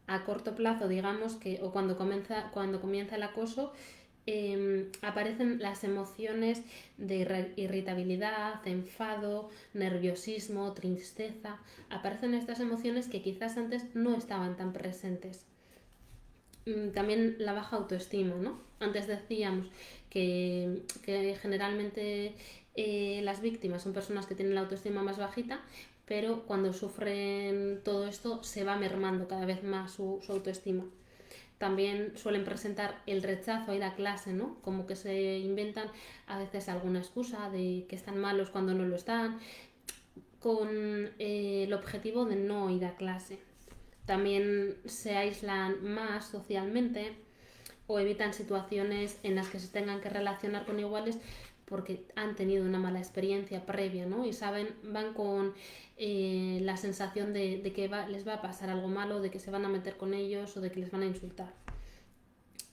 a corto plazo, digamos que, o cuando comienza el acoso, aparecen las emociones de irritabilidad, enfado, nerviosismo, tristeza. Aparecen estas emociones que quizás antes no estaban tan presentes. También la baja autoestima, ¿no? Antes decíamos que generalmente las víctimas son personas que tienen la autoestima más bajita, pero cuando sufren todo esto se va mermando cada vez más su autoestima. También suelen presentar el rechazo a ir a clase, ¿no? Como que se inventan a veces alguna excusa de que están malos cuando no lo están, con el objetivo de no ir a clase. También se aíslan más socialmente o evitan situaciones en las que se tengan que relacionar con iguales porque han tenido una mala experiencia previa, ¿no? Y van con la sensación de que les va a pasar algo malo, de que se van a meter con ellos o de que les van a insultar.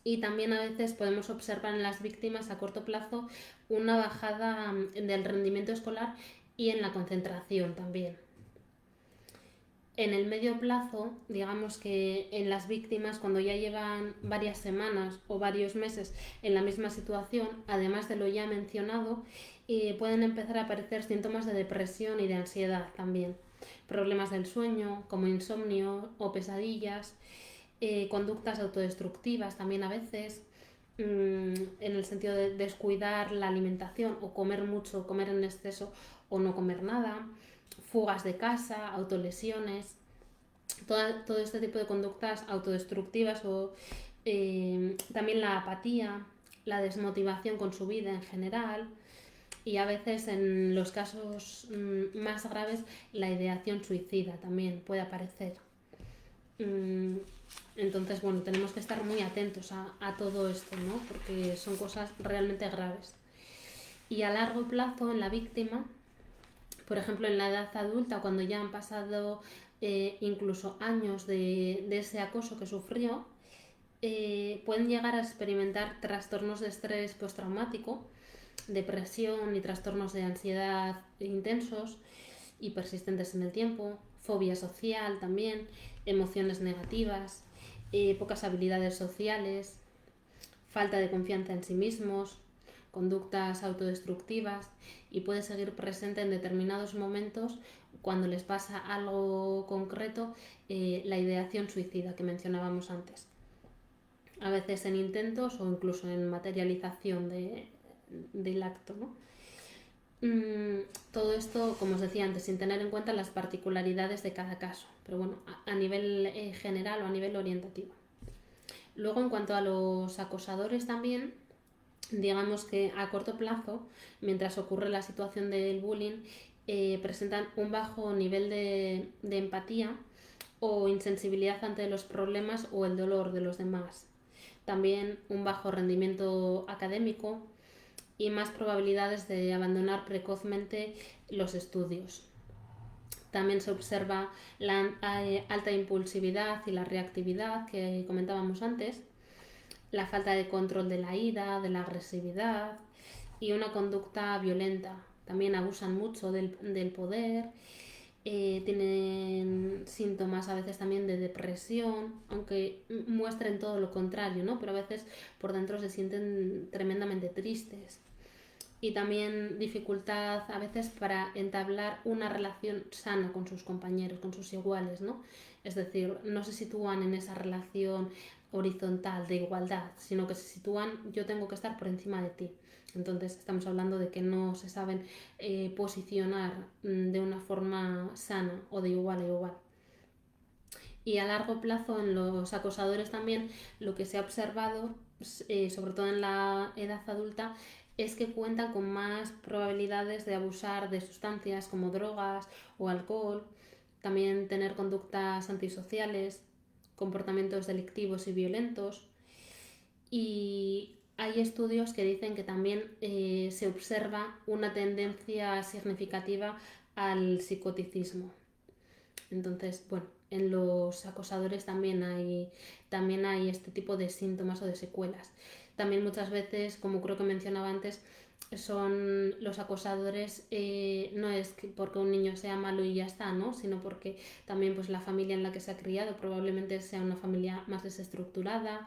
Y también a veces podemos observar en las víctimas a corto plazo una bajada del rendimiento escolar y en la concentración también. En el medio plazo, digamos que en las víctimas, cuando ya llevan varias semanas o varios meses en la misma situación, además de lo ya mencionado, pueden empezar a aparecer síntomas de depresión y de ansiedad también. Problemas del sueño, como insomnio o pesadillas, conductas autodestructivas también a veces, en el sentido de descuidar la alimentación o comer mucho, comer en exceso o no comer nada, fugas de casa, autolesiones, todo este tipo de conductas autodestructivas o también la apatía, la desmotivación con su vida en general y a veces en los casos más graves la ideación suicida también puede aparecer. Entonces, bueno, tenemos que estar muy atentos a todo esto, ¿no? Porque son cosas realmente graves. Y a largo plazo en la víctima, por ejemplo, en la edad adulta, cuando ya han pasado incluso años de ese acoso que sufrió, pueden llegar a experimentar trastornos de estrés postraumático, depresión y trastornos de ansiedad intensos y persistentes en el tiempo, fobia social también, emociones negativas, pocas habilidades sociales, falta de confianza en sí mismos, conductas autodestructivas y puede seguir presente en determinados momentos cuando les pasa algo concreto, la ideación suicida que mencionábamos antes. A veces en intentos o incluso en materialización del acto, ¿no? Todo esto, como os decía antes, sin tener en cuenta las particularidades de cada caso, pero bueno, a nivel general o a nivel orientativo. Luego, en cuanto a los acosadores también, digamos que a corto plazo, mientras ocurre la situación del bullying, presentan un bajo nivel de empatía o insensibilidad ante los problemas o el dolor de los demás. También un bajo rendimiento académico y más probabilidades de abandonar precozmente los estudios. También se observa la alta impulsividad y la reactividad que comentábamos antes, la falta de control de la ira, de la agresividad y una conducta violenta. También abusan mucho del poder, tienen síntomas a veces también de depresión, aunque muestren todo lo contrario, ¿no? Pero a veces por dentro se sienten tremendamente tristes. Y también dificultad a veces para entablar una relación sana con sus compañeros, con sus iguales, ¿no? Es decir, no se sitúan en esa relación horizontal de igualdad, sino que se sitúan yo tengo que estar por encima de ti. Entonces estamos hablando de que no se saben posicionar de una forma sana o de igual a igual. Y a largo plazo en los acosadores también lo que se ha observado, sobre todo en la edad adulta, es que cuentan con más probabilidades de abusar de sustancias como drogas o alcohol, también tener conductas antisociales, comportamientos delictivos y violentos. Y hay estudios que dicen que también se observa una tendencia significativa al psicoticismo. Entonces, bueno, en los acosadores también hay este tipo de síntomas o de secuelas. También muchas veces, como creo que mencionaba antes, son los acosadores, no es porque un niño sea malo y ya está, ¿no? Sino porque también pues la familia en la que se ha criado probablemente sea una familia más desestructurada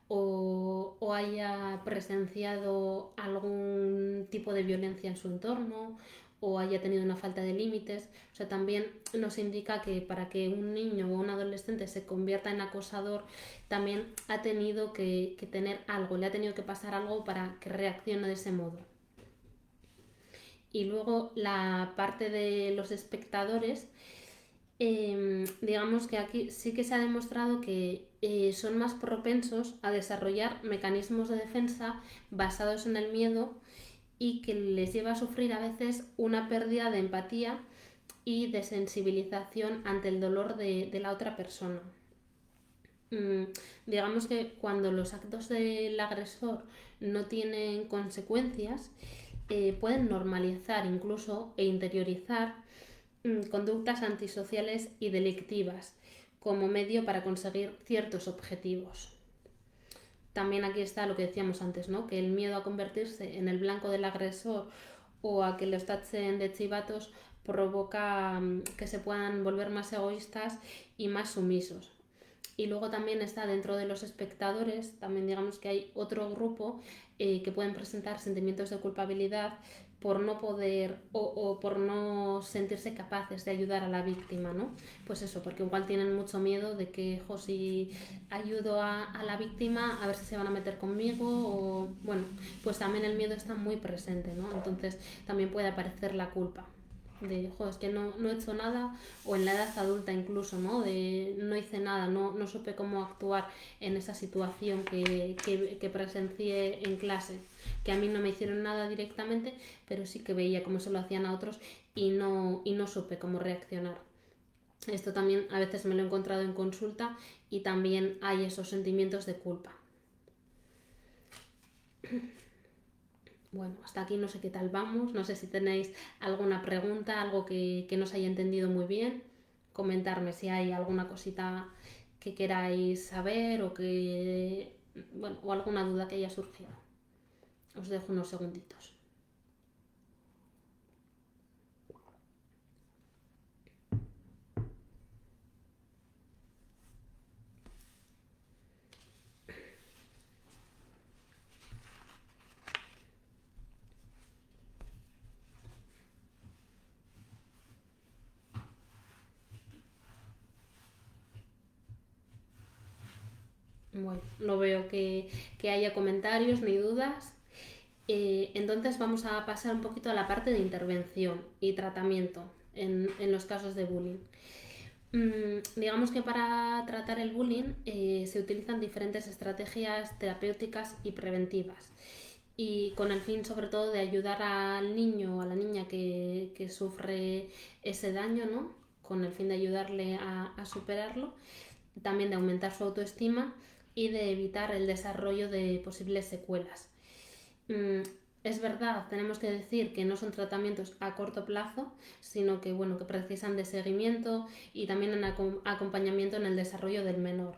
o haya presenciado algún tipo de violencia en su entorno o haya tenido una falta de límites. O sea, también nos indica que para que un niño o un adolescente se convierta en acosador, también ha tenido que tener algo, le ha tenido que pasar algo para que reaccione de ese modo. Y luego la parte de los espectadores, digamos que aquí sí que se ha demostrado que son más propensos a desarrollar mecanismos de defensa basados en el miedo y que les lleva a sufrir a veces una pérdida de empatía y de sensibilización ante el dolor de la otra persona. Digamos que cuando los actos del agresor no tienen consecuencias, pueden normalizar incluso e interiorizar conductas antisociales y delictivas como medio para conseguir ciertos objetivos. También aquí está lo que decíamos antes, ¿no? Que el miedo a convertirse en el blanco del agresor o a que los tachen de chivatos provoca que se puedan volver más egoístas y más sumisos. Y luego también está dentro de los espectadores, también digamos que hay otro grupo que pueden presentar sentimientos de culpabilidad por no poder o por no sentirse capaces de ayudar a la víctima, ¿no? Pues eso, porque igual tienen mucho miedo de que, si ayudo a la víctima, a ver si se van a meter conmigo o, bueno, pues también el miedo está muy presente, ¿no? Entonces también puede aparecer la culpa de, es que no he hecho nada, o en la edad adulta incluso, ¿no? De no hice nada, no supe cómo actuar en esa situación que presencié en clase, que a mí no me hicieron nada directamente, pero sí que veía cómo se lo hacían a otros y no supe cómo reaccionar. Esto también a veces me lo he encontrado en consulta y también hay esos sentimientos de culpa. Bueno, hasta aquí no sé qué tal vamos, no sé si tenéis alguna pregunta, algo que no os haya entendido muy bien, comentarme si hay alguna cosita que queráis saber o alguna duda que haya surgido. Os dejo unos segunditos. Bueno, no veo que haya comentarios ni dudas. Entonces vamos a pasar un poquito a la parte de intervención y tratamiento en los casos de bullying. Digamos que para tratar el bullying se utilizan diferentes estrategias terapéuticas y preventivas, y con el fin sobre todo de ayudar al niño o a la niña que sufre ese daño, ¿no? Con el fin de ayudarle a superarlo, también de aumentar su autoestima y de evitar el desarrollo de posibles secuelas. Es verdad, tenemos que decir que no son tratamientos a corto plazo, sino que, que precisan de seguimiento y también en acompañamiento en el desarrollo del menor.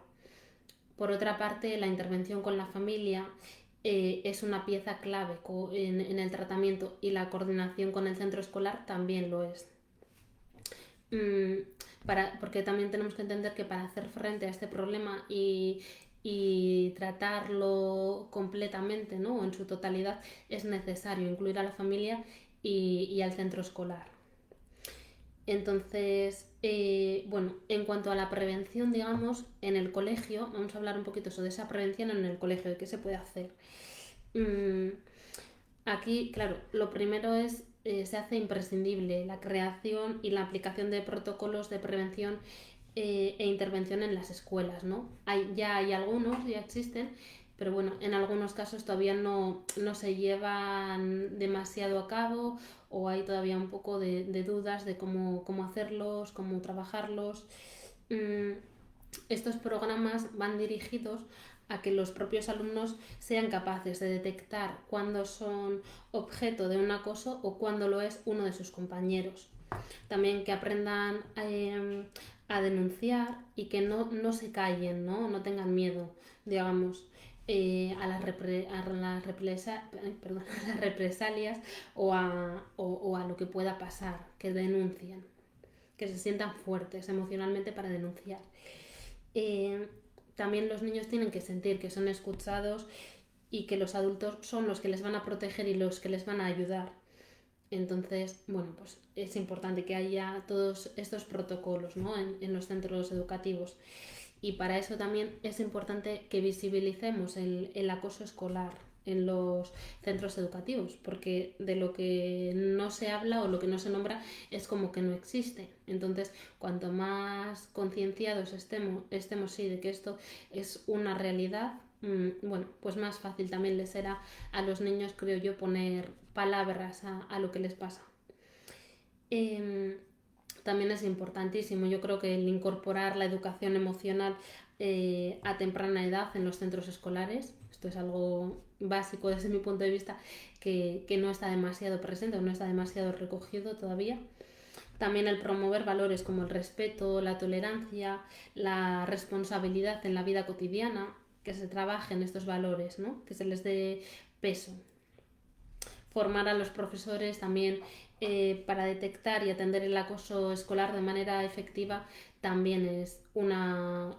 Por otra parte, la intervención con la familia es una pieza clave en el tratamiento, y la coordinación con el centro escolar también lo es. Porque también tenemos que entender que para hacer frente a este problema y tratarlo completamente, ¿no? En su totalidad, es necesario incluir a la familia y al centro escolar. Entonces, en cuanto a la prevención, digamos, en el colegio, vamos a hablar un poquito sobre esa prevención en el colegio, de qué se puede hacer. Aquí, claro, lo primero es, se hace imprescindible la creación y la aplicación de protocolos de prevención e intervención en las escuelas, ¿no? Ya hay algunos, ya existen, pero bueno, en algunos casos todavía no se llevan demasiado a cabo, o hay todavía un poco de dudas de cómo hacerlos, cómo trabajarlos. Estos programas van dirigidos a que los propios alumnos sean capaces de detectar cuándo son objeto de un acoso o cuándo lo es uno de sus compañeros. También que aprendan a denunciar y que no se callen, ¿no? No tengan miedo, digamos, perdón, a las represalias o a lo que pueda pasar, que denuncien, que se sientan fuertes emocionalmente para denunciar. Eh, También los niños tienen que sentir que son escuchados y que los adultos son los que les van a proteger y los que les van a ayudar. Entonces, bueno, pues es importante que haya todos estos protocolos, ¿no? en los centros educativos. Y para eso también es importante que visibilicemos el acoso escolar en los centros educativos, porque de lo que no se habla o lo que no se nombra es como que no existe. Entonces, cuanto más concienciados estemos sí, de que esto es una realidad, bueno, pues más fácil también les será a los niños, creo yo, poner palabras a lo que les pasa. También es importantísimo, yo creo que el incorporar la educación emocional a temprana edad en los centros escolares, esto es algo básico desde mi punto de vista, que no está demasiado presente o no está demasiado recogido todavía. También el promover valores como el respeto, la tolerancia, la responsabilidad en la vida cotidiana, que se trabajen estos valores, ¿no? Que se les dé peso. Formar a los profesores también para detectar y atender el acoso escolar de manera efectiva también es una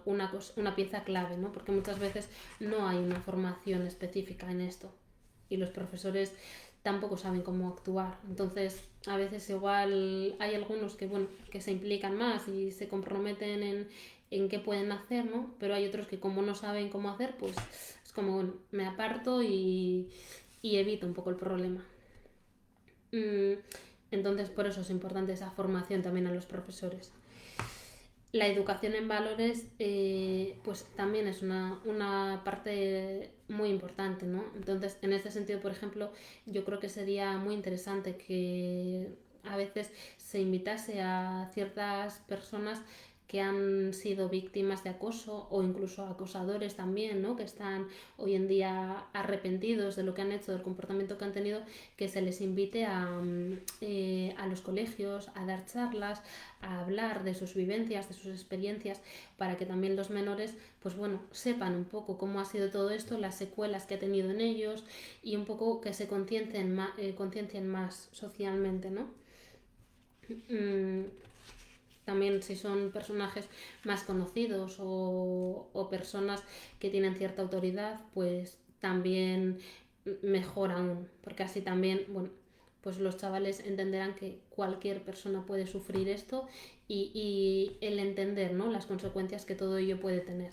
pieza clave, ¿no? Porque muchas veces no hay una formación específica en esto y los profesores tampoco saben cómo actuar. Entonces, a veces igual hay algunos que, bueno, que se implican más y se comprometen en qué pueden hacer, ¿no? Pero hay otros que como no saben cómo hacer, pues es como, bueno, me aparto y evito un poco el problema. Entonces, por eso es importante esa formación también a los profesores. La educación en valores, pues también es una parte muy importante, ¿no? Entonces, en este sentido, por ejemplo, yo creo que sería muy interesante que a veces se invitase a ciertas personas que han sido víctimas de acoso o incluso acosadores también, ¿no? Que están hoy en día arrepentidos de lo que han hecho, del comportamiento que han tenido, que se les invite a los colegios a dar charlas, a hablar de sus vivencias, de sus experiencias, para que también los menores, pues bueno, sepan un poco cómo ha sido todo esto, las secuelas que ha tenido en ellos y un poco que se conciencien más socialmente, ¿no? También si son personajes más conocidos o personas que tienen cierta autoridad, pues también mejor aún, porque así también, bueno, pues los chavales entenderán que cualquier persona puede sufrir esto y el entender, ¿no? Las consecuencias que todo ello puede tener.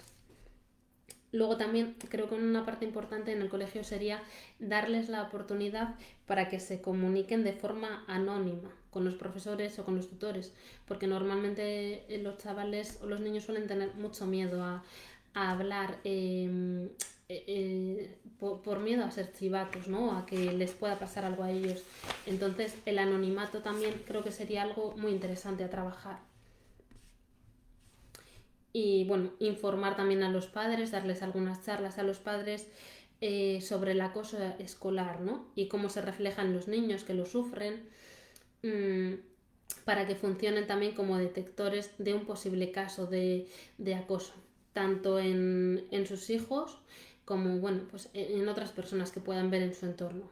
Luego también creo que una parte importante en el colegio sería darles la oportunidad para que se comuniquen de forma anónima con los profesores o con los tutores, porque normalmente los chavales o los niños suelen tener mucho miedo a hablar por miedo a ser chivatos, ¿no? A que les pueda pasar algo a ellos. Entonces el anonimato también creo que sería algo muy interesante a trabajar. Y bueno, informar también a los padres, darles algunas charlas a los padres sobre el acoso escolar, ¿no? Y cómo se reflejan los niños que lo sufren, mmm, para que funcionen también como detectores de un posible caso de acoso, tanto en sus hijos como, bueno, pues en otras personas que puedan ver en su entorno.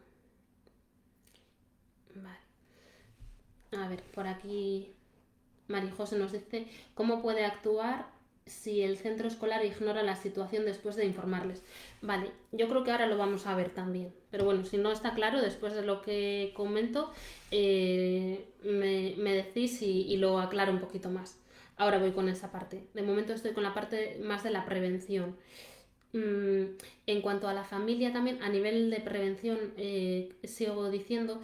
Vale. A ver, por aquí María José nos dice cómo puede actuar si el centro escolar ignora la situación después de informarles. Vale, yo creo que ahora lo vamos a ver también. Pero bueno, si no está claro, después de lo que comento, me decís y lo aclaro un poquito más. Ahora voy con esa parte. De momento estoy con la parte más de la prevención. En cuanto a la familia también, a nivel de prevención, sigo diciendo,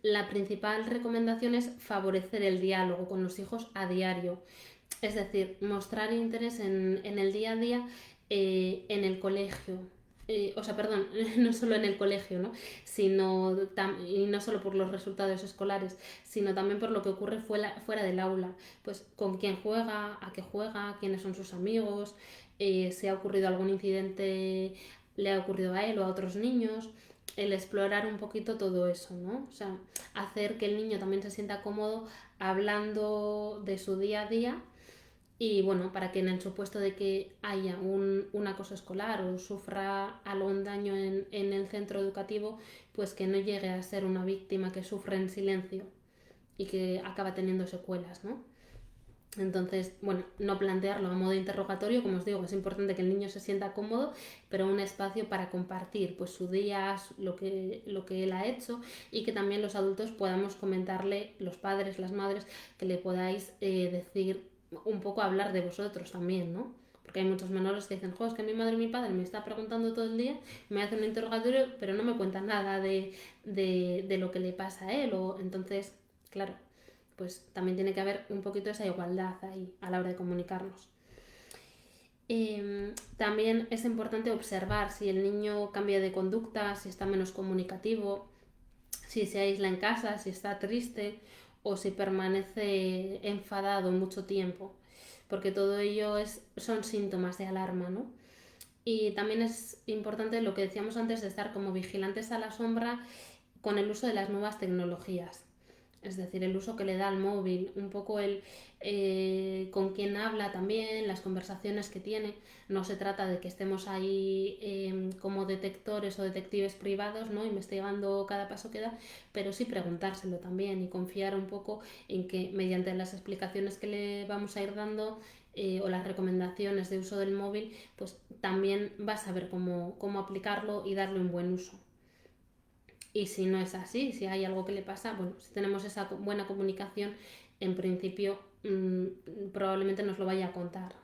la principal recomendación es favorecer el diálogo con los hijos a diario. Es decir, mostrar interés en el día a día en el colegio. Perdón, no solo en el colegio, ¿no? Y no solo por los resultados escolares, sino también por lo que ocurre fuera del aula. Pues con quién juega, a qué juega, quiénes son sus amigos, si ha ocurrido algún incidente, le ha ocurrido a él o a otros niños. el explorar un poquito todo eso, ¿no? O sea, hacer que el niño también se sienta cómodo hablando de su día a día y bueno, para que en el supuesto de que haya un acoso escolar o sufra algún daño en el centro educativo, pues que no llegue a ser una víctima que sufre en silencio y que acaba teniendo secuelas, ¿no? Entonces, bueno, no plantearlo a modo de interrogatorio, como os digo, es importante que el niño se sienta cómodo, pero un espacio para compartir pues su día, lo que él ha hecho y que también los adultos podamos comentarle, los padres, las madres, que le podáis decir un poco, hablar de vosotros también, ¿no? Porque hay muchos menores que dicen, jo, es que mi madre y mi padre me está preguntando todo el día, me hace un interrogatorio, pero no me cuenta nada de lo que le pasa a él. O, entonces, claro, pues también tiene que haber un poquito esa igualdad ahí a la hora de comunicarnos. También es importante observar si el niño cambia de conducta, si está menos comunicativo, si se aísla en casa, si está triste o si permanece enfadado mucho tiempo, porque todo ello son síntomas de alarma, ¿no? Y también es importante lo que decíamos antes de estar como vigilantes a la sombra con el uso de las nuevas tecnologías. Es decir, el uso que le da al móvil, un poco el con quién habla también, las conversaciones que tiene. No se trata de que estemos ahí como detectores o detectives privados, ¿no? Investigando cada paso que da, pero sí preguntárselo también y confiar un poco en que mediante las explicaciones que le vamos a ir dando o las recomendaciones de uso del móvil, pues también va a saber cómo aplicarlo y darle un buen uso. Y si no es así, si hay algo que le pasa, bueno, si tenemos esa buena comunicación, en principio probablemente nos lo vaya a contar.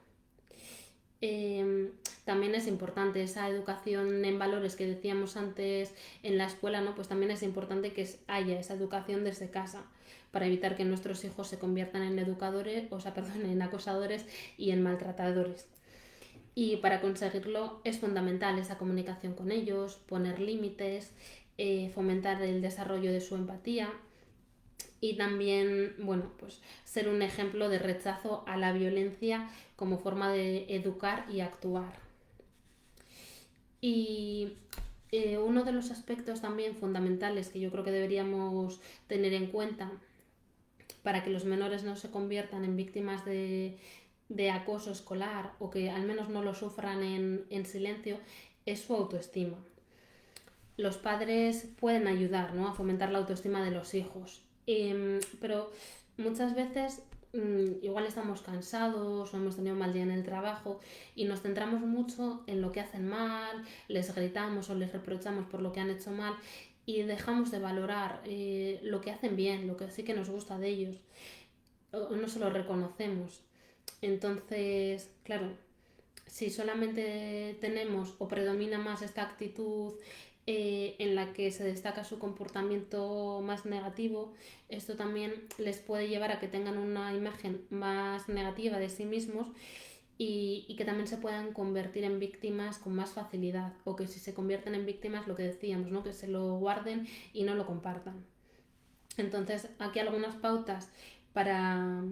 También es importante esa educación en valores que decíamos antes en la escuela, ¿no? Pues también es importante que haya esa educación desde casa para evitar que nuestros hijos se conviertan en educadores, o sea, perdón, en acosadores y en maltratadores. Y para conseguirlo es fundamental esa comunicación con ellos, poner límites, fomentar el desarrollo de su empatía y también, bueno, pues ser un ejemplo de rechazo a la violencia como forma de educar y actuar. Y uno de los aspectos también fundamentales que yo creo que deberíamos tener en cuenta para que los menores no se conviertan en víctimas de acoso escolar o que al menos no lo sufran en silencio es su autoestima. Los padres pueden ayudar, ¿no?, a fomentar la autoestima de los hijos, pero muchas veces igual estamos cansados o hemos tenido un mal día en el trabajo y nos centramos mucho en lo que hacen mal, les gritamos o les reprochamos por lo que han hecho mal y dejamos de valorar lo que hacen bien, lo que sí que nos gusta de ellos, o no se lo reconocemos. Entonces, claro, si solamente tenemos o predomina más esta actitud en la que se destaca su comportamiento más negativo, esto también les puede llevar a que tengan una imagen más negativa de sí mismos y que también se puedan convertir en víctimas con más facilidad, o que si se convierten en víctimas, lo que decíamos, ¿no?, que se lo guarden y no lo compartan. Entonces, aquí algunas pautas para,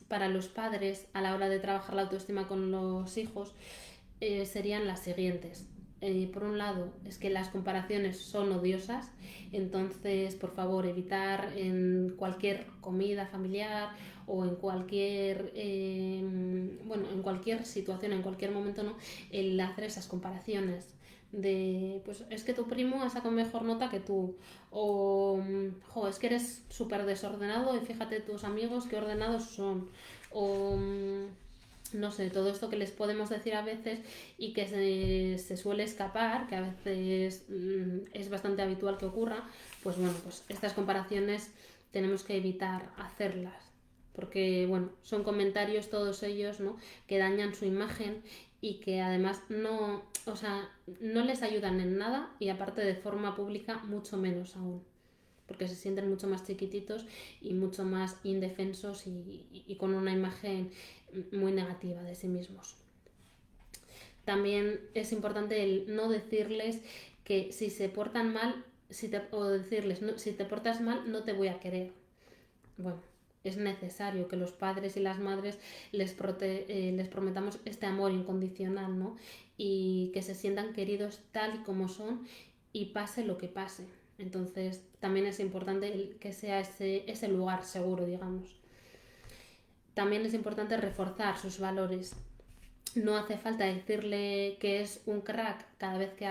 para los padres a la hora de trabajar la autoestima con los hijos serían las siguientes. Por un lado, es que las comparaciones son odiosas, entonces por favor evitar en cualquier comida familiar o en cualquier bueno, en cualquier situación, en cualquier momento, ¿no?, el hacer esas comparaciones de, pues es que tu primo ha sacado mejor nota que tú, o jo, es que eres súper desordenado y fíjate tus amigos qué ordenados son, o no sé, todo esto que les podemos decir a veces y que se suele escapar, que a veces es bastante habitual que ocurra, pues bueno, pues estas comparaciones tenemos que evitar hacerlas, porque bueno, son comentarios todos ellos, ¿no?, que dañan su imagen y que además no, o sea, no les ayudan en nada y aparte de forma pública mucho menos aún, porque se sienten mucho más chiquititos y mucho más indefensos y con una imagen muy negativa de sí mismos. También es importante el no decirles que si se portan mal, o decirles, no, si te portas mal no te voy a querer. Bueno, es necesario que los padres y las madres les prometamos este amor incondicional, ¿no?, y que se sientan queridos tal y como son y pase lo que pase. Entonces también es importante que sea ese lugar seguro, digamos. También es importante reforzar sus valores. No hace falta decirle que es un crack cada vez que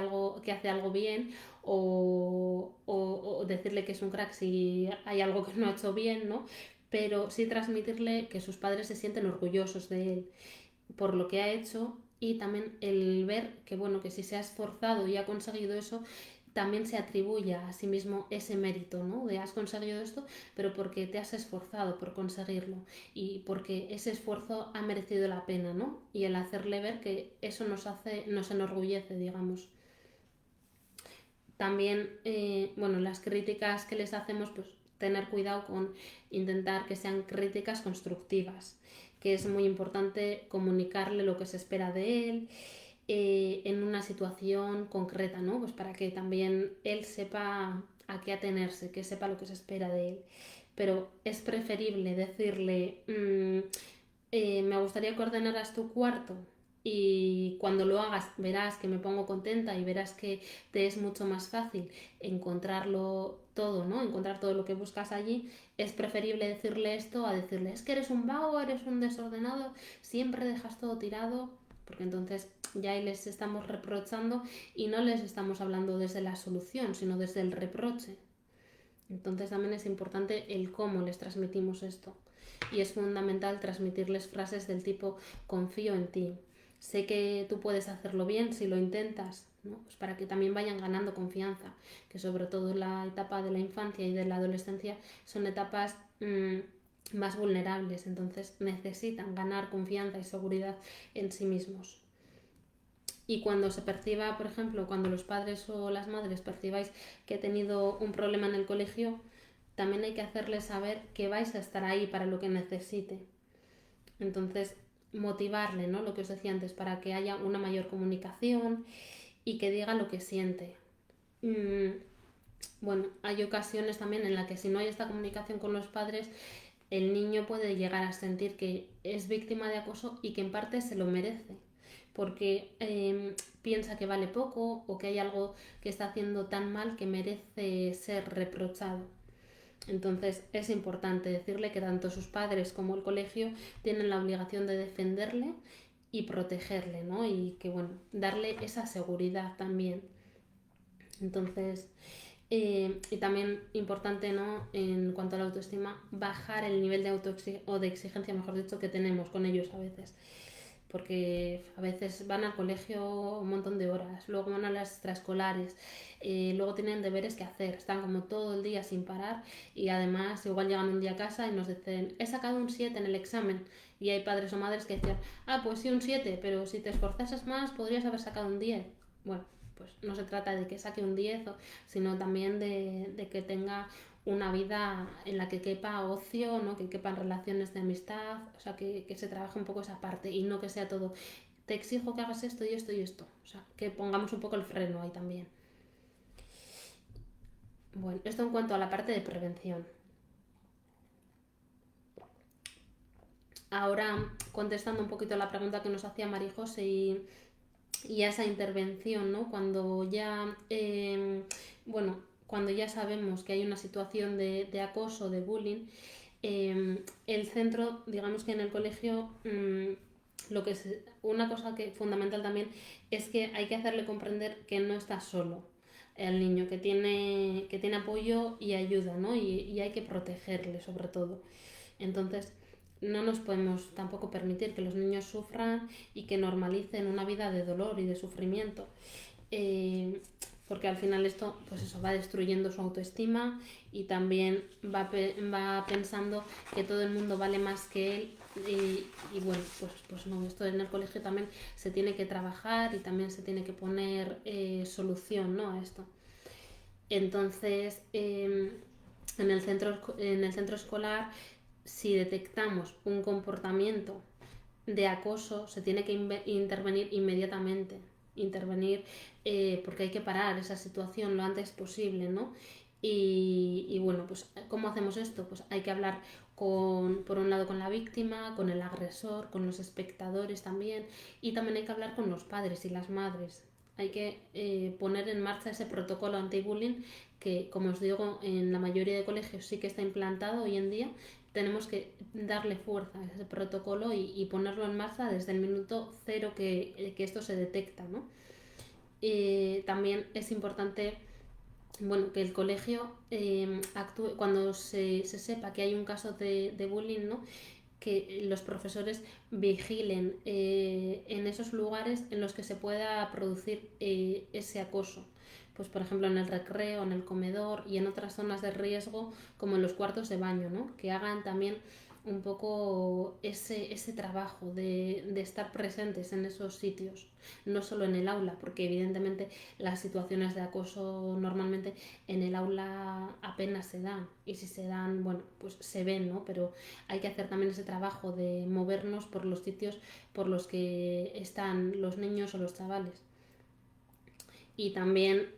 hace algo bien o decirle que es un crack si hay algo que no ha hecho bien, ¿no? Pero sí transmitirle que sus padres se sienten orgullosos de él por lo que ha hecho y también el ver que, bueno, que si se ha esforzado y ha conseguido eso, también se atribuye a sí mismo ese mérito, ¿no? De has conseguido esto, pero porque te has esforzado por conseguirlo y porque ese esfuerzo ha merecido la pena, ¿no? Y el hacerle ver que eso nos enorgullece, digamos. También, bueno, las críticas que les hacemos, pues tener cuidado con intentar que sean críticas constructivas, que es muy importante comunicarle lo que se espera de él en una situación concreta, ¿no? Pues para que también él sepa a qué atenerse, que sepa lo que se espera de él. Pero es preferible decirle, me gustaría que ordenaras tu cuarto y cuando lo hagas verás que me pongo contenta y verás que te es mucho más fácil encontrarlo todo, ¿no? Encontrar todo lo que buscas allí. Es preferible decirle esto a decirle, es que eres un vago, eres un desordenado, siempre dejas todo tirado, porque entonces ya ahí les estamos reprochando y no les estamos hablando desde la solución, sino desde el reproche. Entonces también es importante el cómo les transmitimos esto. Y es fundamental transmitirles frases del tipo confío en ti, sé que tú puedes hacerlo bien si lo intentas, ¿no? Pues para que también vayan ganando confianza, que sobre todo la etapa de la infancia y de la adolescencia son etapas más vulnerables, entonces necesitan ganar confianza y seguridad en sí mismos. Y cuando se perciba, por ejemplo, cuando los padres o las madres percibáis que he tenido un problema en el colegio, también hay que hacerles saber que vais a estar ahí para lo que necesite. Entonces, motivarle, ¿no? Lo que os decía antes, para que haya una mayor comunicación y que diga lo que siente. Bueno, hay ocasiones también en las que si no hay esta comunicación con los padres, el niño puede llegar a sentir que es víctima de acoso y que en parte se lo merece porque piensa que vale poco o que hay algo que está haciendo tan mal que merece ser reprochado. Entonces es importante decirle que tanto sus padres como el colegio tienen la obligación de defenderle y protegerle, ¿no? Y que, bueno, darle esa seguridad también. Entonces, y también importante, ¿no? En cuanto a la autoestima, bajar el nivel de o de exigencia, mejor dicho, que tenemos con ellos a veces. Porque a veces van al colegio un montón de horas, luego van a las extraescolares, luego tienen deberes que hacer, están como todo el día sin parar y además igual llegan un día a casa y nos dicen, he sacado un 7 en el examen y hay padres o madres que dicen, ah, pues sí un 7, pero si te esforzases más podrías haber sacado un 10. Bueno, pues no se trata de que saque un 10, sino también de que tenga una vida en la que quepa ocio, ¿no? Que quepan relaciones de amistad, o sea, que se trabaje un poco esa parte y no que sea todo, te exijo que hagas esto y esto y esto, o sea, que pongamos un poco el freno ahí también. Bueno, esto en cuanto a la parte de prevención. Ahora, contestando un poquito a la pregunta que nos hacía María José y a esa intervención, ¿no? Cuando ya, bueno, cuando ya sabemos que hay una situación de acoso, de bullying, el centro, digamos que en el colegio, lo que es una cosa que fundamental también es que hay que hacerle comprender que no está solo el niño, que tiene apoyo y ayuda, ¿no? Y hay que protegerle sobre todo. Entonces, no nos podemos tampoco permitir que los niños sufran y que normalicen una vida de dolor y de sufrimiento. Porque al final esto, pues eso, va destruyendo su autoestima y también va pensando que todo el mundo vale más que él y bueno, pues no, esto en el colegio también se tiene que trabajar y también se tiene que poner solución, ¿no? A esto. Entonces, en el centro escolar, si detectamos un comportamiento de acoso, se tiene que intervenir inmediatamente. Intervenir porque hay que parar esa situación lo antes posible, ¿no? Y bueno, pues ¿cómo hacemos esto? Pues hay que hablar por un lado con la víctima, con el agresor, con los espectadores también, y también hay que hablar con los padres y las madres. hay que poner en marcha ese protocolo anti-bullying que, como os digo, en la mayoría de colegios sí que está implantado hoy en día. Tenemos que darle fuerza a ese protocolo y ponerlo en marcha desde el minuto cero que esto se detecta, ¿no? También es importante, bueno, que el colegio actúe cuando se sepa que hay un caso de bullying, ¿no? Que los profesores vigilen en esos lugares en los que se pueda producir ese acoso. Pues por ejemplo en el recreo, en el comedor y en otras zonas de riesgo como en los cuartos de baño, ¿no? Que hagan también un poco ese trabajo de estar presentes en esos sitios, no solo en el aula, porque evidentemente las situaciones de acoso normalmente en el aula apenas se dan, y si se dan, bueno, pues se ven, ¿no? Pero hay que hacer también ese trabajo de movernos por los sitios por los que están los niños o los chavales. Y también,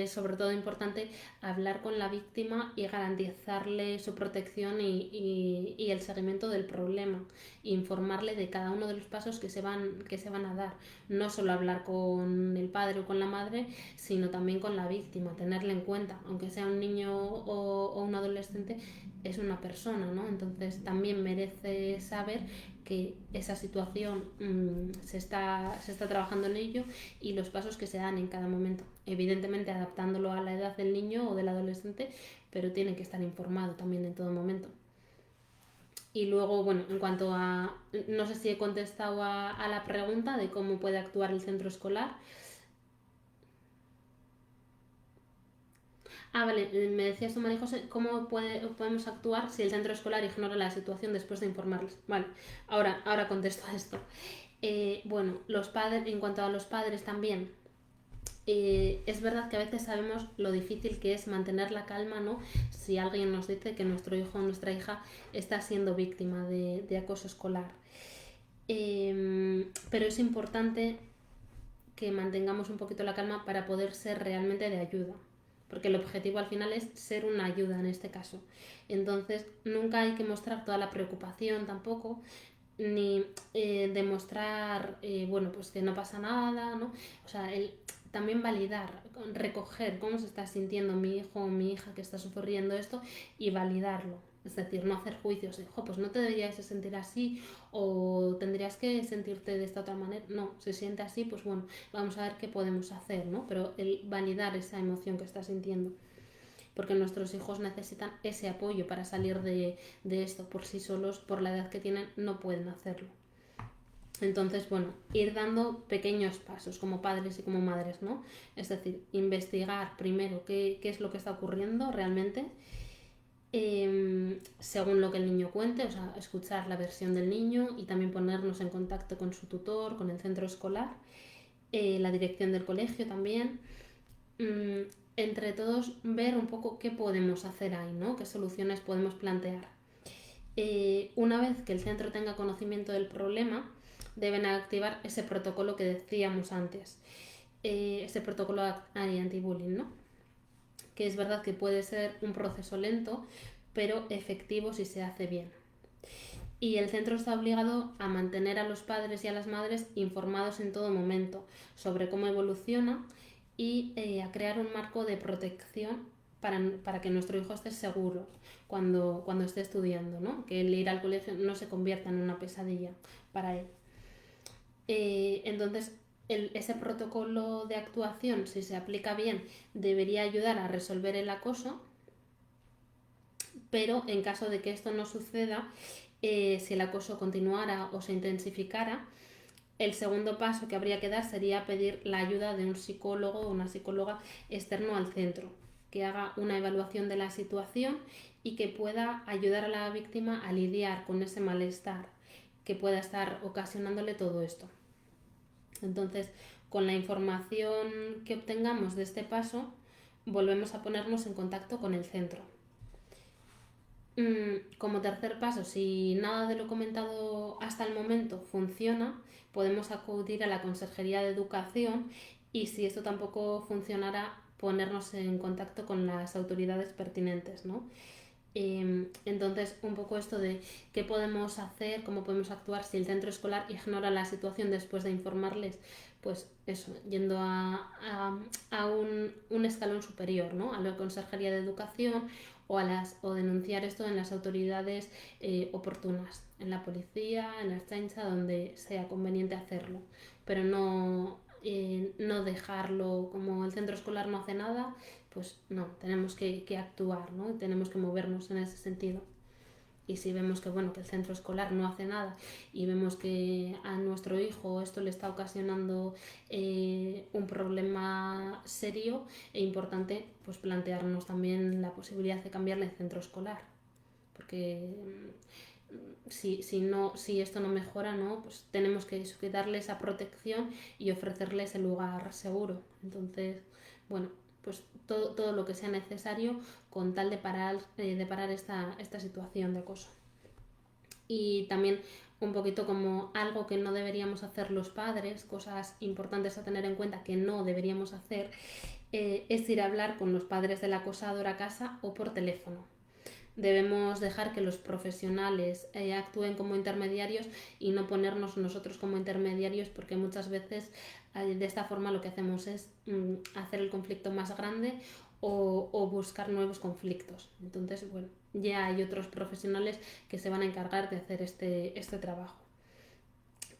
sobre todo importante, hablar con la víctima y garantizarle su protección y el seguimiento del problema, informarle de cada uno de los pasos que se van a dar. No solo hablar con el padre o con la madre, sino también con la víctima, tenerle en cuenta, aunque sea un niño o un adolescente, es una persona, ¿no? Entonces también merece saber que esa situación se está trabajando en ello y los pasos que se dan en cada momento. Evidentemente adaptándolo a la edad del niño o del adolescente, pero tiene que estar informado también en todo momento. Y luego, bueno, en cuanto a... No sé si he contestado a la pregunta de cómo puede actuar el centro escolar. Vale, me decías tú, María José, ¿cómo podemos actuar si el centro escolar ignora la situación después de informarles? Vale, ahora contesto a esto. Bueno, los padres, en cuanto a los padres también, es verdad que a veces sabemos lo difícil que es mantener la calma, ¿no? Si alguien nos dice que nuestro hijo o nuestra hija está siendo víctima de acoso escolar. Pero es importante que mantengamos un poquito la calma para poder ser realmente de ayuda, porque el objetivo al final es ser una ayuda en este caso. Entonces nunca hay que mostrar toda la preocupación tampoco, ni demostrar, bueno, pues que no pasa nada, ¿no? O sea, también validar, recoger cómo se está sintiendo mi hijo o mi hija que está sufriendo esto y validarlo. Es decir, no hacer juicios de, pues no te deberías de sentir así o tendrías que sentirte de esta otra manera. No, se siente así, pues bueno, vamos a ver qué podemos hacer, ¿no? Pero el validar esa emoción que está sintiendo, porque nuestros hijos necesitan ese apoyo para salir de esto. Por sí solos, por la edad que tienen, no pueden hacerlo. Entonces, bueno, ir dando pequeños pasos como padres y como madres, ¿no? Es decir, investigar primero qué es lo que está ocurriendo realmente, según lo que el niño cuente, o sea, escuchar la versión del niño y también ponernos en contacto con su tutor, con el centro escolar, la dirección del colegio también. Entre todos ver un poco qué podemos hacer ahí, ¿no? Qué soluciones podemos plantear. Una vez que el centro tenga conocimiento del problema, deben activar ese protocolo que decíamos antes, ese protocolo anti-bullying, ¿no? Que es verdad que puede ser un proceso lento, pero efectivo si se hace bien. Y el centro está obligado a mantener a los padres y a las madres informados en todo momento sobre cómo evoluciona y a crear un marco de protección para que nuestro hijo esté seguro cuando esté estudiando, ¿no? Que el ir al colegio no se convierta en una pesadilla para él. Entonces, ese protocolo de actuación, si se aplica bien, debería ayudar a resolver el acoso, pero en caso de que esto no suceda, si el acoso continuara o se intensificara, el segundo paso que habría que dar sería pedir la ayuda de un psicólogo o una psicóloga externo al centro, que haga una evaluación de la situación y que pueda ayudar a la víctima a lidiar con ese malestar que pueda estar ocasionándole todo esto. Entonces, con la información que obtengamos de este paso, volvemos a ponernos en contacto con el centro. Como tercer paso, si nada de lo comentado hasta el momento funciona, podemos acudir a la Consejería de Educación y si esto tampoco funcionara, ponernos en contacto con las autoridades pertinentes, ¿no? Entonces, un poco esto de qué podemos hacer, cómo podemos actuar si el centro escolar ignora la situación después de informarles, pues eso, yendo a un escalón superior, ¿no? A la Consejería de Educación o denunciar esto en las autoridades oportunas, en la policía, en la Ertzaintza, donde sea conveniente hacerlo, pero no dejarlo como el centro escolar no hace nada, pues no, tenemos que actuar, ¿no? Tenemos que movernos en ese sentido. Y si vemos que, bueno, que el centro escolar no hace nada y vemos que a nuestro hijo esto le está ocasionando un problema serio e importante, pues plantearnos también la posibilidad de cambiarle el centro escolar. Porque si esto no mejora, ¿no? Pues tenemos que darle esa protección y ofrecerle ese lugar seguro. Entonces, bueno, pues todo lo que sea necesario con tal de parar esta situación de acoso. Y también un poquito como algo que no deberíamos hacer los padres, cosas importantes a tener en cuenta que no deberíamos hacer, es ir a hablar con los padres del acosador a casa o por teléfono. Debemos dejar que los profesionales actúen como intermediarios y no ponernos nosotros como intermediarios, porque muchas veces de esta forma lo que hacemos es hacer el conflicto más grande o buscar nuevos conflictos. Entonces, bueno, ya hay otros profesionales que se van a encargar de hacer este trabajo.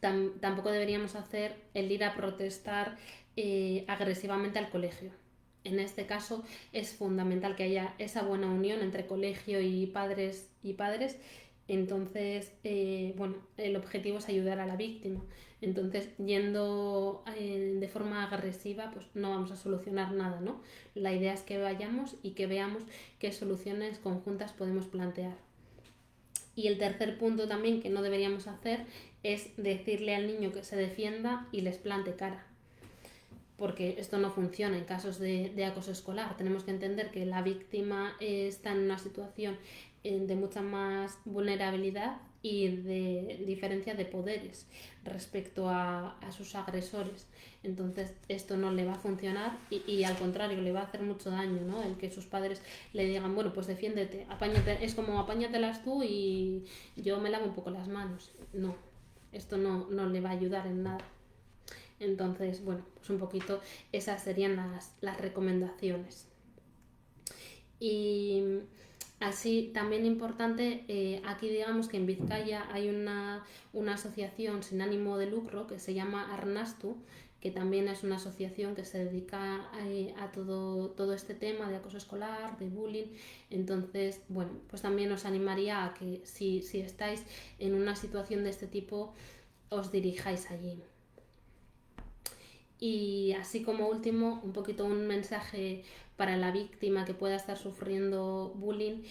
Tampoco deberíamos hacer el ir a protestar agresivamente al colegio. En este caso es fundamental que haya esa buena unión entre colegio y padres. Entonces, bueno, el objetivo es ayudar a la víctima. Entonces, yendo de forma agresiva, pues no vamos a solucionar nada, ¿no? La idea es que vayamos y que veamos qué soluciones conjuntas podemos plantear. Y el tercer punto también que no deberíamos hacer es decirle al niño que se defienda y les plante cara, porque esto no funciona en casos de acoso escolar. Tenemos que entender que la víctima está en una situación de mucha más vulnerabilidad y de diferencia de poderes respecto a sus agresores. Entonces esto no le va a funcionar y al contrario le va a hacer mucho daño, ¿no? El que sus padres le digan, bueno, pues defiéndete, apáñate, es como apáñatelas tú y yo me lavo un poco las manos. No, esto no le va a ayudar en nada. Entonces, bueno, pues un poquito esas serían las recomendaciones. Y así, también importante, aquí digamos que en Vizcaya hay una asociación sin ánimo de lucro que se llama Arnastu, que también es una asociación que se dedica a todo este tema de acoso escolar, de bullying. Entonces, bueno, pues también os animaría a que si estáis en una situación de este tipo, os dirijáis allí. Y así como último, un poquito un mensaje para la víctima que pueda estar sufriendo bullying.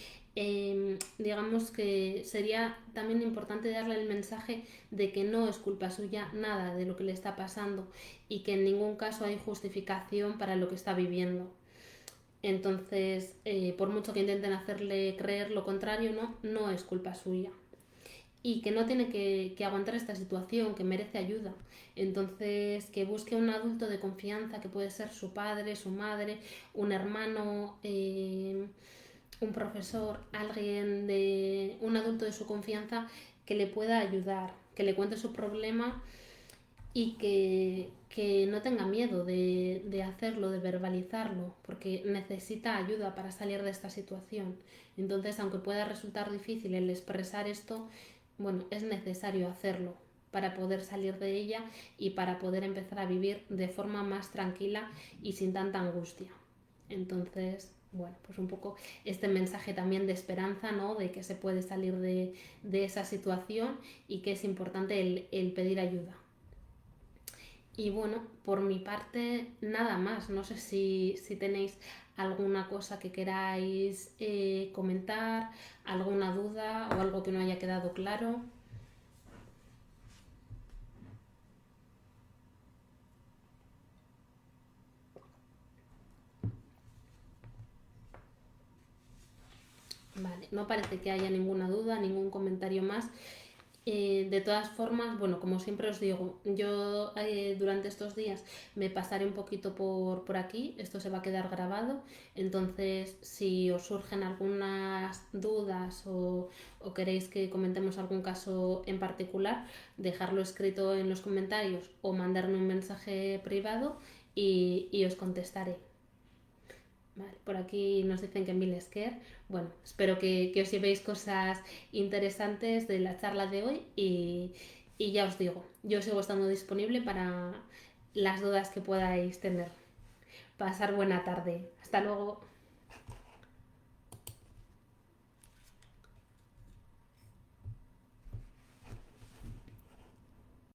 Digamos que sería también importante darle el mensaje de que no es culpa suya nada de lo que le está pasando y que en ningún caso hay justificación para lo que está viviendo. Entonces, por mucho que intenten hacerle creer lo contrario, no es culpa suya y que no tiene que aguantar esta situación, que merece ayuda. Entonces, que busque un adulto de confianza, que puede ser su padre, su madre, un hermano, un profesor, un adulto de su confianza que le pueda ayudar, que le cuente su problema y que no tenga miedo de hacerlo, de verbalizarlo, porque necesita ayuda para salir de esta situación. Entonces, aunque pueda resultar difícil el expresar esto, bueno, es necesario hacerlo para poder salir de ella y para poder empezar a vivir de forma más tranquila y sin tanta angustia. Entonces, bueno, pues un poco este mensaje también de esperanza, ¿no? De que se puede salir de esa situación y que es importante el pedir ayuda. Y bueno, por mi parte, nada más. No sé si tenéis alguna cosa que queráis comentar, alguna duda o algo que no haya quedado claro. Vale, no parece que haya ninguna duda, ningún comentario más. De todas formas, bueno, como siempre os digo, yo durante estos días me pasaré un poquito por aquí, esto se va a quedar grabado, entonces si os surgen algunas dudas o queréis que comentemos algún caso en particular, dejarlo escrito en los comentarios o mandarme un mensaje privado y os contestaré. Vale, por aquí nos dicen que Mil Esquer. Bueno, espero que os llevéis cosas interesantes de la charla de hoy y ya os digo, yo sigo estando disponible para las dudas que podáis tener. Pasar buena tarde. Hasta luego.